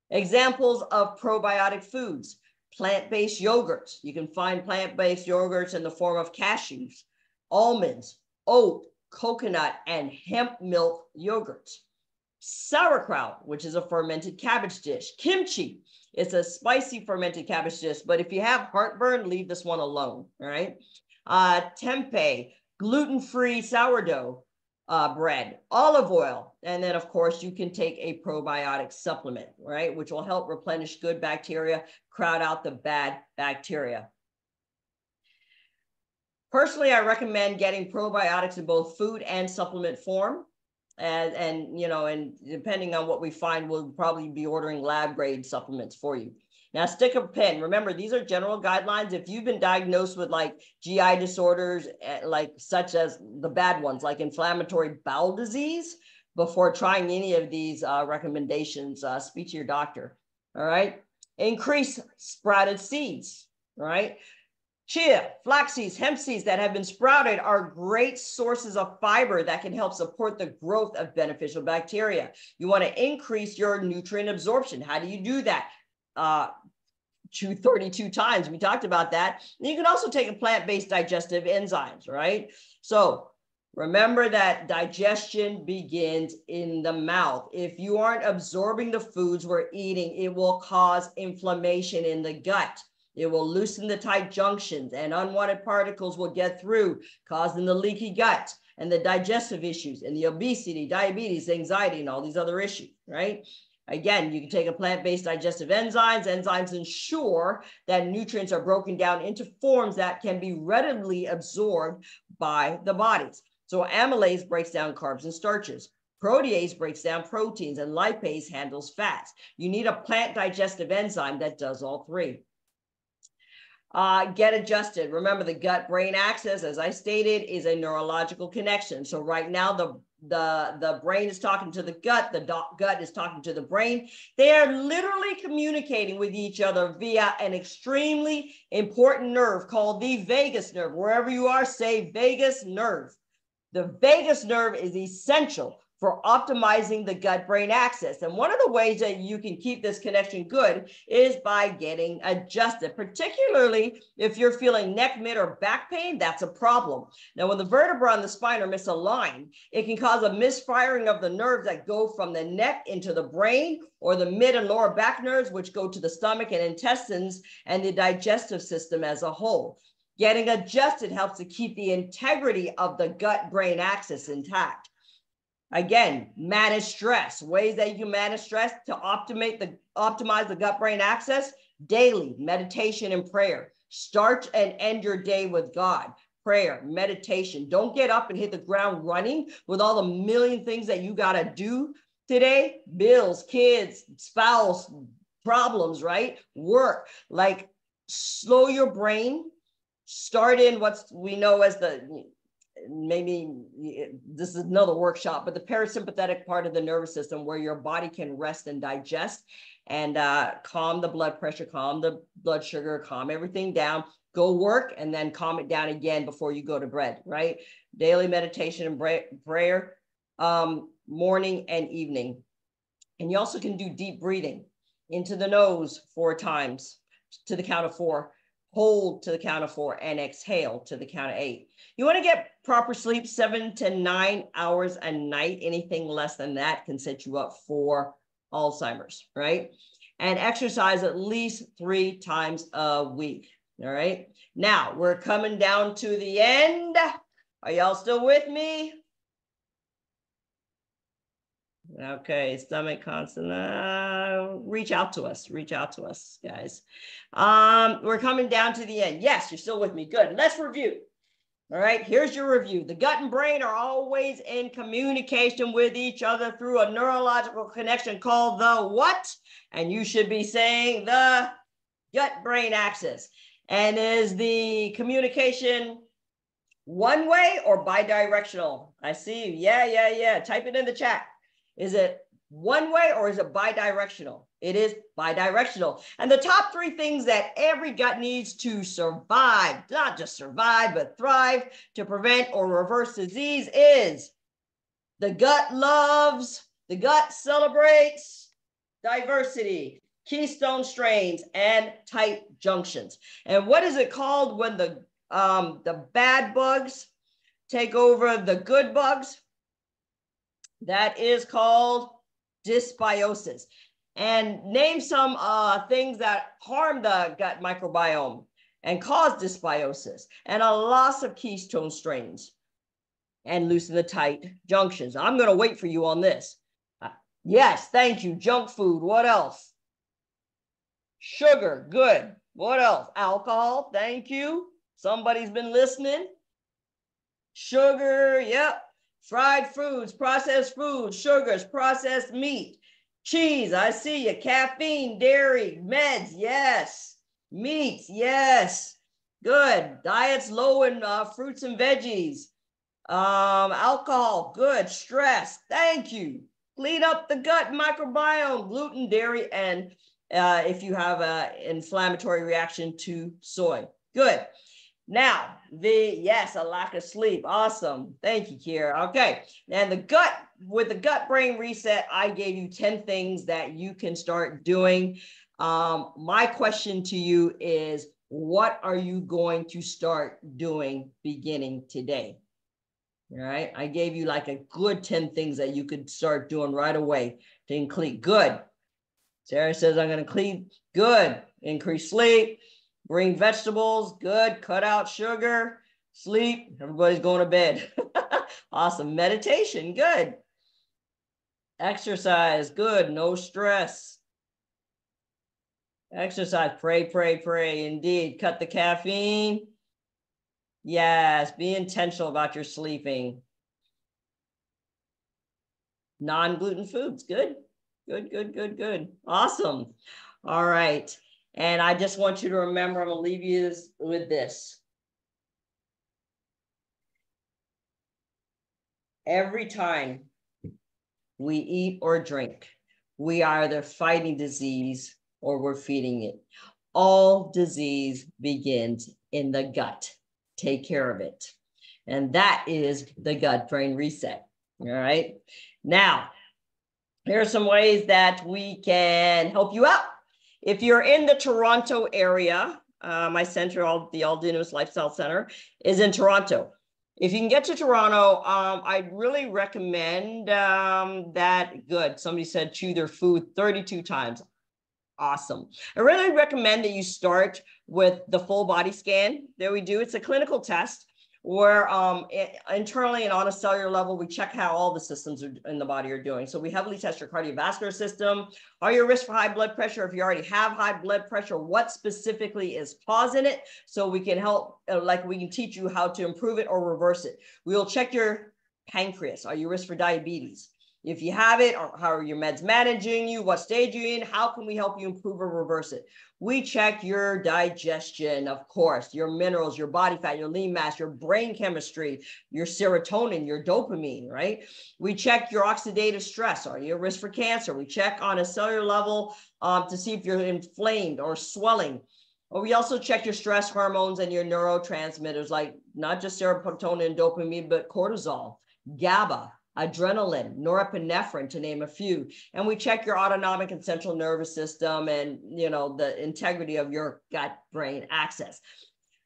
Examples of probiotic foods: plant-based yogurts. You can find plant-based yogurts in the form of cashews, almonds, oat, coconut, and hemp milk yogurts. Sauerkraut, which is a fermented cabbage dish. Kimchi, it's a spicy fermented cabbage dish, but if you have heartburn, leave this one alone, all right? Tempeh, gluten-free sourdough bread, olive oil, and then of course you can take a probiotic supplement, right, which will help replenish good bacteria, crowd out the bad bacteria. Personally, I recommend getting probiotics in both food and supplement form. And depending on what we find, we'll probably be ordering lab grade supplements for you. Now, stick a pin. Remember, these are general guidelines. If you've been diagnosed with like GI disorders, such as the bad ones, like inflammatory bowel disease, before trying any of these recommendations, speak to your doctor. All right. Increase sprouted seeds. All right. Chia, flax seeds, hemp seeds that have been sprouted are great sources of fiber that can help support the growth of beneficial bacteria. You want to increase your nutrient absorption. How do you do that? Chew 32 times. We talked about that. And you can also take a plant-based digestive enzymes, right? So remember that digestion begins in the mouth. If you aren't absorbing the foods we're eating, it will cause inflammation in the gut. It will loosen the tight junctions and unwanted particles will get through, causing the leaky gut and the digestive issues and the obesity, diabetes, anxiety, and all these other issues, right? Again, you can take a plant-based digestive enzymes. Enzymes ensure that nutrients are broken down into forms that can be readily absorbed by the bodies. So amylase breaks down carbs and starches. Protease breaks down proteins, and lipase handles fats. You need a plant digestive enzyme that does all three. Get adjusted. Remember, the gut-brain axis, as I stated, is a neurological connection. So right now, the brain is talking to the gut is talking to the brain. They are literally communicating with each other via an extremely important nerve called the vagus nerve. Wherever you are, say vagus nerve. The vagus nerve is essential for optimizing the gut-brain axis. And one of the ways that you can keep this connection good is by getting adjusted, particularly if you're feeling neck, mid, or back pain. That's a problem. Now, when the vertebrae on the spine are misaligned, it can cause a misfiring of the nerves that go from the neck into the brain, or the mid and lower back nerves, which go to the stomach and intestines and the digestive system as a whole. Getting adjusted helps to keep the integrity of the gut-brain axis intact. Again, manage stress. Ways that you can manage stress to optimize the gut-brain axis: daily meditation and prayer. Start and end your day with God. Prayer, meditation. Don't get up and hit the ground running with all the million things that you got to do today. Bills, kids, spouse, problems, right? Work. Like, slow your brain. Start in what we know as maybe this is another workshop, but the parasympathetic part of the nervous system, where your body can rest and digest and calm the blood pressure, calm the blood sugar, calm everything down. Go work and then calm it down again before you go to bed, right? Daily meditation and prayer, morning and evening. And you also can do deep breathing into the nose 4 times to the count of 4. Hold to the count of 4 and exhale to the count of 8. You want to get proper sleep, 7 to 9 hours a night. Anything less than that can set you up for Alzheimer's, right? And exercise at least 3 times a week, all right? Now, we're coming down to the end Are y'all still with me? Okay, stomach constant. Reach out to us, guys. We're coming down to the end. Yes, you're still with me. Good. Let's review. All right, here's your review. The gut and brain are always in communication with each other through a neurological connection called the what? And you should be saying the gut-brain axis. And is the communication one way or bidirectional? I see you. Yeah. Type it in the chat. Is it one way or is it bidirectional? It is bidirectional. And the top 3 things that every gut needs to survive, not just survive, but thrive to prevent or reverse disease is the gut loves, the gut celebrates diversity, keystone strains, and tight junctions. And what is it called when the bad bugs take over the good bugs? That is called dysbiosis. And name some things that harm the gut microbiome and cause dysbiosis and a loss of keystone strains and loosen the tight junctions. I'm going to wait for you on this. Yes, thank you. Junk food. What else? Sugar. Good. What else? Alcohol. Thank you. Somebody's been listening. Sugar. Yep. Fried foods, processed foods, sugars, processed meat, cheese. I see you. Caffeine, dairy, meds. Yes. Meats. Yes. Good. Diets low in fruits and veggies. Alcohol. Good. Stress. Thank you. Clean up the gut microbiome, gluten, dairy, and if you have an inflammatory reaction to soy. Good. Now, a lack of sleep. Awesome. Thank you, Kiera. Okay. And with the gut brain reset, I gave you 10 things that you can start doing. My question to you is, what are you going to start doing beginning today? All right. I gave you like a good 10 things that you could start doing right away to include. Good. Sarah says, I'm going to clean. Good. Increase sleep. Bring vegetables. Good. Cut out sugar. Sleep. Everybody's going to bed. Awesome. Meditation. Good. Exercise. Good. No stress. Exercise. Pray. Indeed. Cut the caffeine. Yes. Be intentional about your sleeping. Non-gluten foods. Good. Good. Awesome. All right. And I just want you to remember, I'm going to leave you with this. Every time we eat or drink, we are either fighting disease or we're feeding it. All disease begins in the gut. Take care of it. And that is the gut brain reset. All right. Now, here are some ways that we can help you out. If you're in the Toronto area, my center, the Dunamis Lifestyle Center, is in Toronto. If you can get to Toronto, I'd really recommend that. Good. Somebody said chew their food 32 times. Awesome. I really recommend that you start with the full body scan that we do. It's a clinical test where internally and on a cellular level, we check how all the systems in the body are doing. So we heavily test your cardiovascular system. Are you at risk for high blood pressure? If you already have high blood pressure, what specifically is causing it? So we can help, we can teach you how to improve it or reverse it. We'll check your pancreas. Are you at risk for diabetes? If you have it, or how are your meds managing you? What stage are you in? How can we help you improve or reverse it? We check your digestion, of course, your minerals, your body fat, your lean mass, your brain chemistry, your serotonin, your dopamine, right? We check your oxidative stress. Are you at risk for cancer? We check on a cellular level to see if you're inflamed or swelling. Or we also check your stress hormones and your neurotransmitters, like not just serotonin and dopamine, but cortisol, GABA, adrenaline, norepinephrine, to name a few. And we check your autonomic and central nervous system and, the integrity of your gut-brain axis.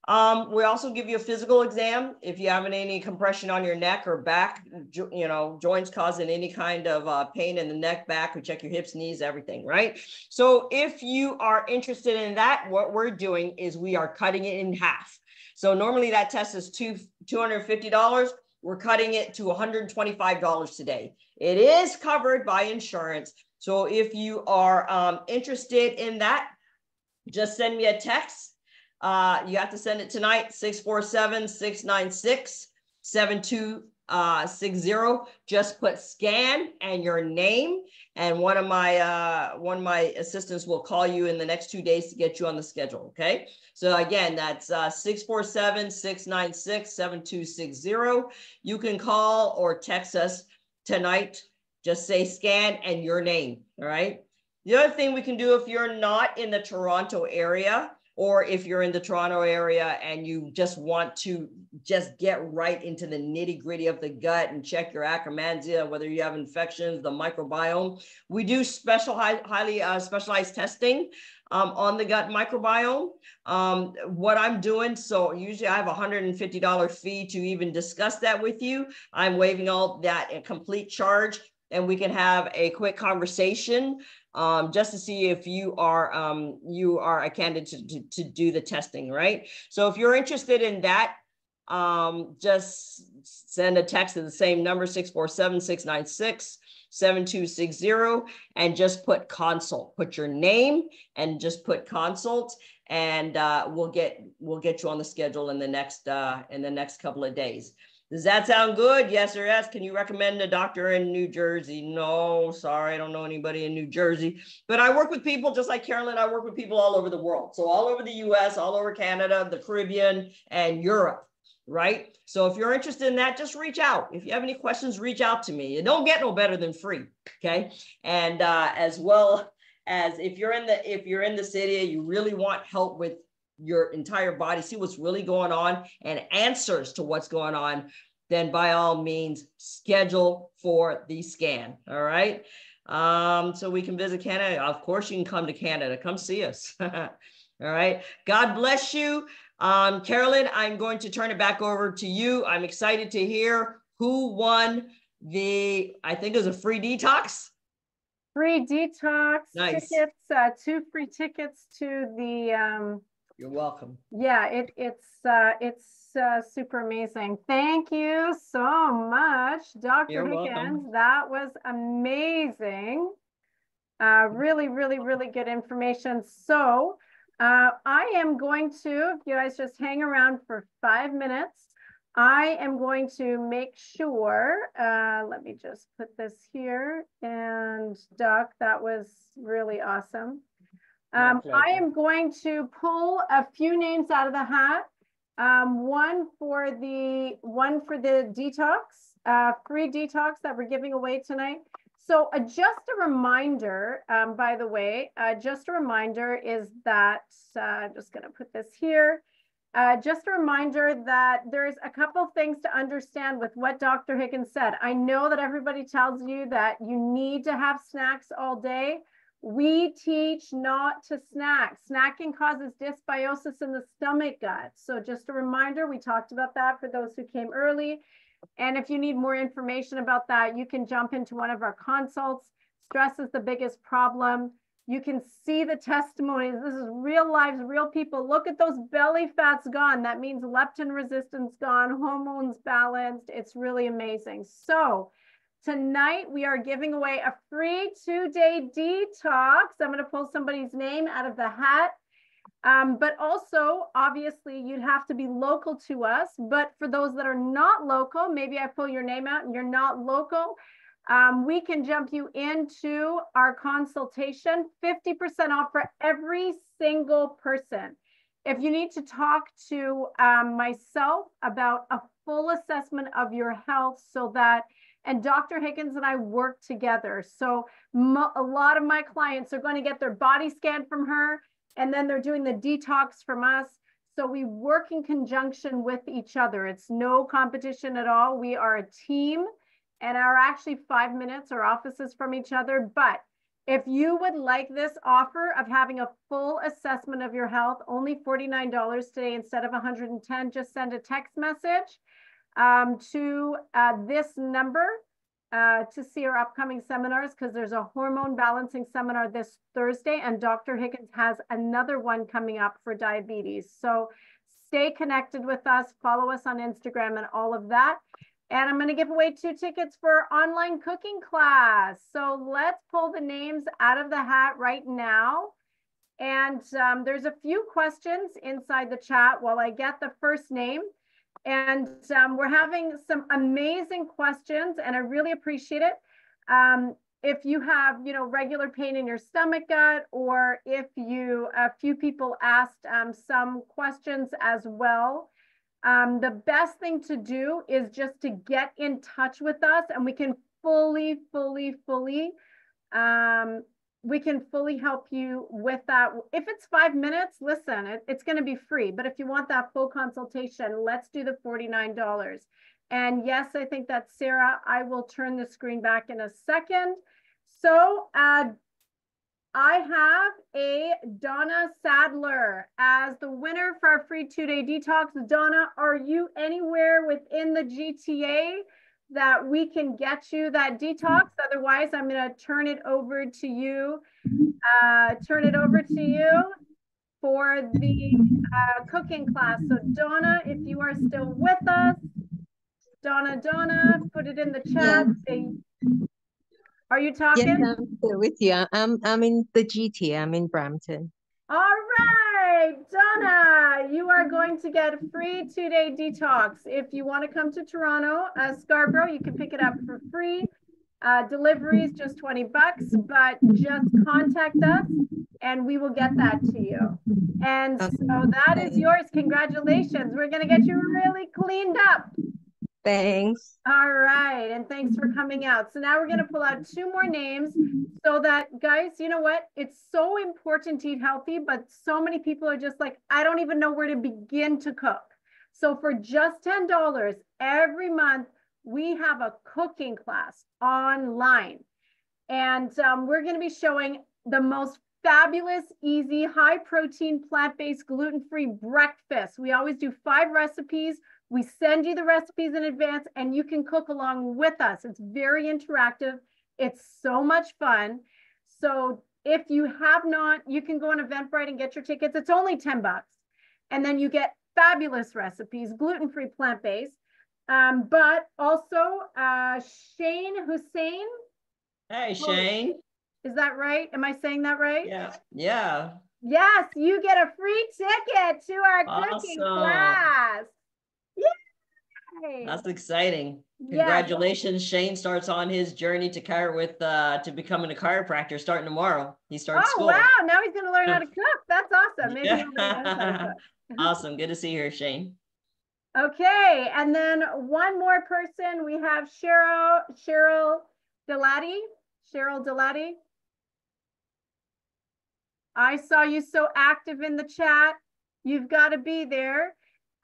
We also give you a physical exam. If you have any compression on your neck or back, joints causing any kind of pain in the neck, back, we check your hips, knees, everything, right? So if you are interested in that, what we're doing is we are cutting it in half. So normally that test is $250. We're cutting it to $125 today. It is covered by insurance. So if you are interested in that, just send me a text. You have to send it tonight, 647-696-7260. Just put scan and your name, and one of my assistants will call you in the next 2 days to get you on the schedule. Okay. So again, that's 647-696-7260. You can call or text us tonight. Just say scan and your name. All right. The other thing we can do, if you're not in the Toronto area, or if you're in the Toronto area and you just want to just get right into the nitty gritty of the gut and check your Akkermansia, whether you have infections, the microbiome, we do highly specialized testing on the gut microbiome. What I'm doing, so usually I have a $150 fee to even discuss that with you. I'm waiving all that at complete charge, and we can have a quick conversation just to see if you are a candidate to do the testing, right? So if you're interested in that, just send a text to the same number, 647-696-7260, and just put consult. Put your name and just put consult, and we'll get you on the schedule in the next couple of days. Does that sound good? Yes or yes? Can you recommend a doctor in New Jersey? No, sorry, I don't know anybody in New Jersey. But I work with people just like Carolyn. I work with people all over the world. So all over the US, all over Canada, the Caribbean, and Europe, right? So if you're interested in that, just reach out. If you have any questions, reach out to me. You don't get no better than free, okay? And as well as if you're in the city, you really want help with your entire body, see what's really going on and answers to what's going on, then by all means schedule for the scan. All right. So we can visit Canada. Of course you can come to Canada, come see us. All right. God bless you. Carolyn, I'm going to turn it back over to you. I'm excited to hear who won I think it was a free detox. Free detox Nice. tickets, 2 free tickets to the, You're welcome. yeah, it's super amazing. Thank you so much, Dr. You're Higgins. welcome. That was amazing. Really, really, really good information. So I am going to, if you guys just hang around for 5 minutes, I am going to make sure, let me just put this here. And Doc, that was really awesome. I am going to pull a few names out of the hat. One for the detox, free detox that we're giving away tonight. So just a reminder, by the way, just a reminder is that, I'm just going to put this here. Just a reminder that there's a couple of things to understand with what Dr. Higgins said. I know that everybody tells you that you need to have snacks all day. We teach not to snack. Snacking causes dysbiosis in the stomach gut. So just a reminder, we talked about that for those who came early. And if you need more information about that, you can jump into one of our consults. Stress is the biggest problem. You can see the testimonies. This is real lives, real people. Look at those belly fats gone. That means leptin resistance gone, hormones balanced. It's really amazing. So tonight, we are giving away a free 2-day detox. I'm going to pull somebody's name out of the hat. But also, obviously, you'd have to be local to us. But for those that are not local, maybe I pull your name out and you're not local, we can jump you into our consultation, 50% off for every single person. If you need to talk to myself about a full assessment of your health so that, and Dr. Higgins and I work together. So a lot of my clients are going to get their body scan from her, and then they're doing the detox from us. So we work in conjunction with each other. It's no competition at all. We are a team and are actually 5 minutes or offices from each other. But if you would like this offer of having a full assessment of your health, only $49 today instead of $110, just send a text message to this number to see our upcoming seminars, because there's a hormone balancing seminar this Thursday, and Dr. Higgins has another one coming up for diabetes. So stay connected with us, follow us on Instagram and all of that. And I'm going to give away 2 tickets for our online cooking class. So let's pull the names out of the hat right now. And there's a few questions inside the chat while I get the first name. And we're having some amazing questions, and I really appreciate it. If you have, regular pain in your stomach gut, or if a few people asked some questions as well, the best thing to do is just to get in touch with us, and we can fully help you with that. If it's 5 minutes, listen, it's going to be free. But if you want that full consultation, let's do the $49. And yes, I think that's Sarah. I will turn the screen back in a second. So I have a Donna Sadler as the winner for our free 2-day detox. Donna, are you anywhere within the GTA that we can get you that detox? Otherwise, I'm going to turn it over to you. For the cooking class. So Donna, if you are still with us, Donna, put it in the chat. Yes. Are you talking? Yes, I'm still with you. I'm in the GTA. I'm in Brampton. All right, Donna, you are going to get a free 2-day detox. If you want to come to Toronto, Scarborough, you can pick it up for free. Delivery is just $20, but just contact us and we will get that to you. And so that is yours. Congratulations. We're going to get you really cleaned up. Thanks. All right. And thanks for coming out. So now we're going to pull out 2 more names so that, guys, you know what? It's so important to eat healthy, but so many people are just like, I don't even know where to begin to cook. So for just $10 every month, we have a cooking class online. And we're going to be showing the most fabulous, easy, high protein, plant-based, gluten-free breakfast. We always do 5 recipes. We send you the recipes in advance and you can cook along with us. It's very interactive. It's so much fun. So if you have not, you can go on Eventbrite and get your tickets. It's only $10. And then you get fabulous recipes, gluten-free, plant-based. But also Shane Hussein. Hey, Shane. Is that right? Am I saying that right? Yeah. Yeah. Yes, you get a free ticket to our cooking class. Yay! That's exciting. Yes. Congratulations. Shane starts on his journey to becoming a chiropractor starting tomorrow. He starts school. Oh, wow. Now he's going to learn how to cook. That's awesome. Maybe he'll learn how to cook. Awesome. Good to see you here, Shane. Okay. And then one more person. We have Cheryl Delati. I saw you so active in the chat. You've got to be there.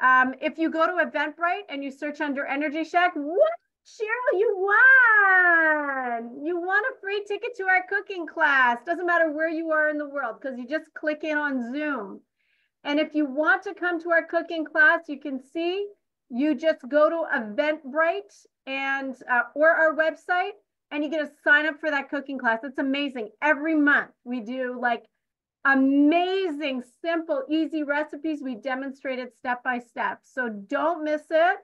If you go to Eventbrite and you search under Energy Shack, what? Cheryl, you won! You won a free ticket to our cooking class. Doesn't matter where you are in the world because you just click in on Zoom. And if you want to come to our cooking class, you can see, you just go to Eventbrite and or our website and you get to sign up for that cooking class. It's amazing. Every month we do like amazing, simple, easy recipes. We demonstrate it step by step. So don't miss it.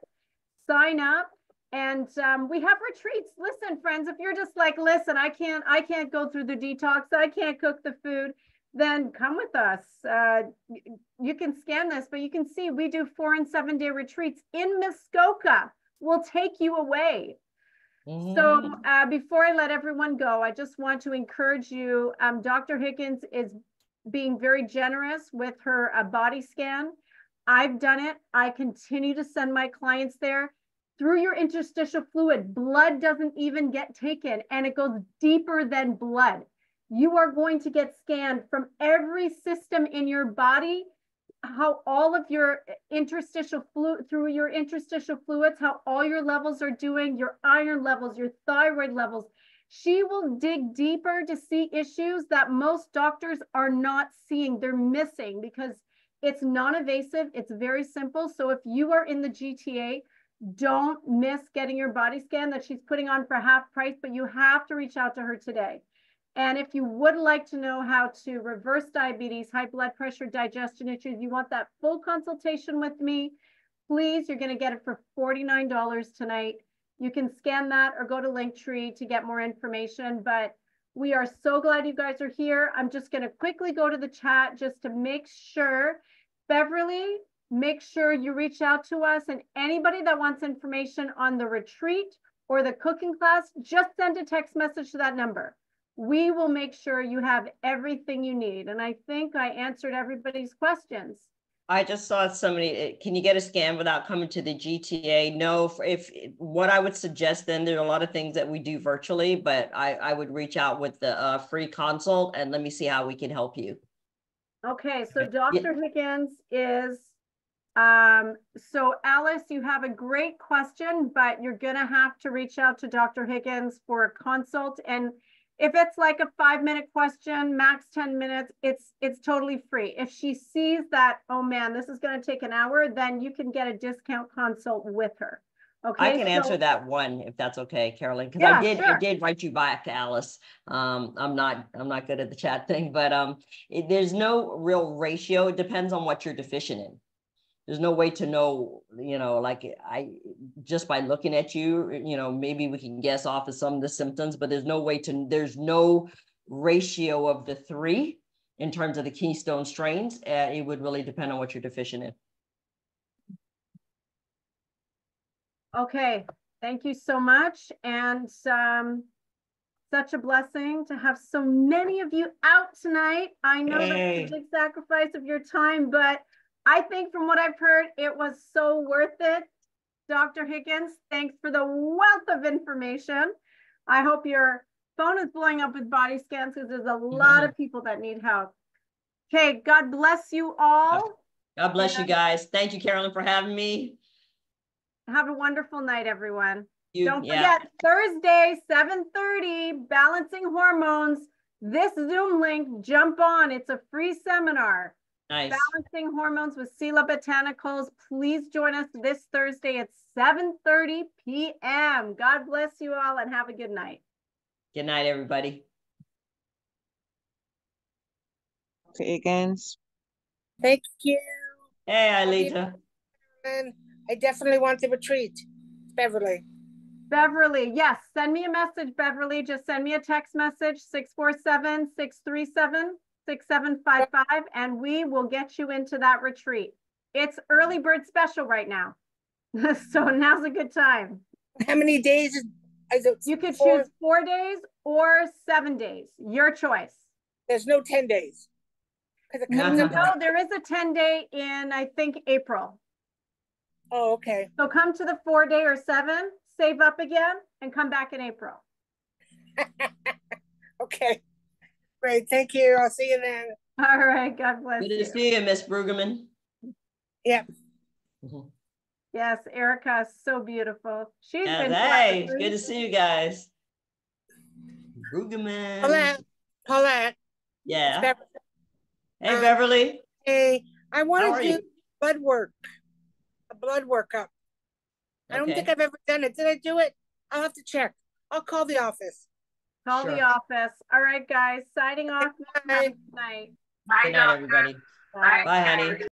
Sign up. And we have retreats. Listen, friends, if you're just like, listen, I can't go through the detox, I can't cook the food, then come with us. You can scan this, but you can see we do 4- and 7-day retreats in Muskoka. We'll take you away. Mm-hmm. So before I let everyone go, I just want to encourage you. Dr. Higgins is being very generous with her body scan. I've done it. I continue to send my clients there. Through your interstitial fluid, blood doesn't even get taken and it goes deeper than blood. You are going to get scanned from every system in your body, how all of your interstitial fluid, through your interstitial fluids, how all your levels are doing, your iron levels, your thyroid levels. She will dig deeper to see issues that most doctors are not seeing. They're missing because it's non-invasive. It's very simple. So if you are in the GTA, don't miss getting your body scan that she's putting on for half price, but you have to reach out to her today. And if you would like to know how to reverse diabetes, high blood pressure, digestion issues, you want that full consultation with me, please, you're going to get it for $49 tonight. You can scan that or go to Linktree to get more information. But we are so glad you guys are here. I'm just going to quickly go to the chat just to make sure. Beverly, make sure you reach out to us. And anybody that wants information on the retreat or the cooking class, just send a text message to that number. We will make sure you have everything you need. And I think I answered everybody's questions. I just saw somebody, can you get a scan without coming to the GTA? No, if what I would suggest then, there are a lot of things that we do virtually, but I would reach out with the free consult and let me see how we can help you. Okay, so Dr. Higgins is, so Alice, you have a great question, but you're gonna have to reach out to Dr. Higgins for a consult. And if it's like a 5-minute question, max 10 minutes, it's totally free. If she sees that, oh man, this is going to take an hour, then you can get a discount consult with her. Okay. I can answer that one if that's okay, Carolyn, because Yeah, I did write you back, Alice. I'm not good at the chat thing, but there's no real ratio. It depends on what you're deficient in. There's no way to know, you know, like just by looking at you, you know, maybe we can guess off of some of the symptoms, but there's no way to, there's no ratio of the three in terms of the keystone strains. It would really depend on what you're deficient in. Okay. Thank you so much. And such a blessing to have so many of you out tonight. I know that's a big sacrifice of your time, but I think from what I've heard, it was so worth it. Dr. Higgins, thanks for the wealth of information. I hope your phone is blowing up with body scans because there's a lot of people that need help. Okay, God bless you all. God bless you guys. Thank you, Carolyn, for having me. Have a wonderful night, everyone. Don't forget, Thursday, 7:30, Balancing Hormones. This Zoom link, jump on. It's a free seminar. Nice. Balancing Hormones with Sela Botanicals. Please join us this Thursday at 7:30 p.m. God bless you all and have a good night. Good night, everybody. Higgins. Thank you. Hey, Ailita. And I definitely want the retreat. Beverly. Beverly, yes. Send me a message, Beverly. Just send me a text message, 647-637-6755, and we will get you into that retreat. It's early bird special right now. So now's a good time. How many days is it? You could choose 4 days or 7 days. Your choice. There's no 10 days. No, there is a 10-day in, I think, April. Oh, okay. So come to the 4-day or 7, save up again, and come back in April. Okay. Great. Thank you. I'll see you then. All right. God bless you. Good to see you, Miss Brueggemann. Yep. Yes, Erica is so beautiful. She's been hey, good to see you guys. Brueggemann. Paulette. Yeah. Hey, Beverly. Hey, I want to do blood work. A blood workup. I don't think I've ever done it. Did I do it? I'll have to check. I'll call the office. Call the office. All right, guys. Signing off. Bye. Night. Good night, everybody. Bye, honey.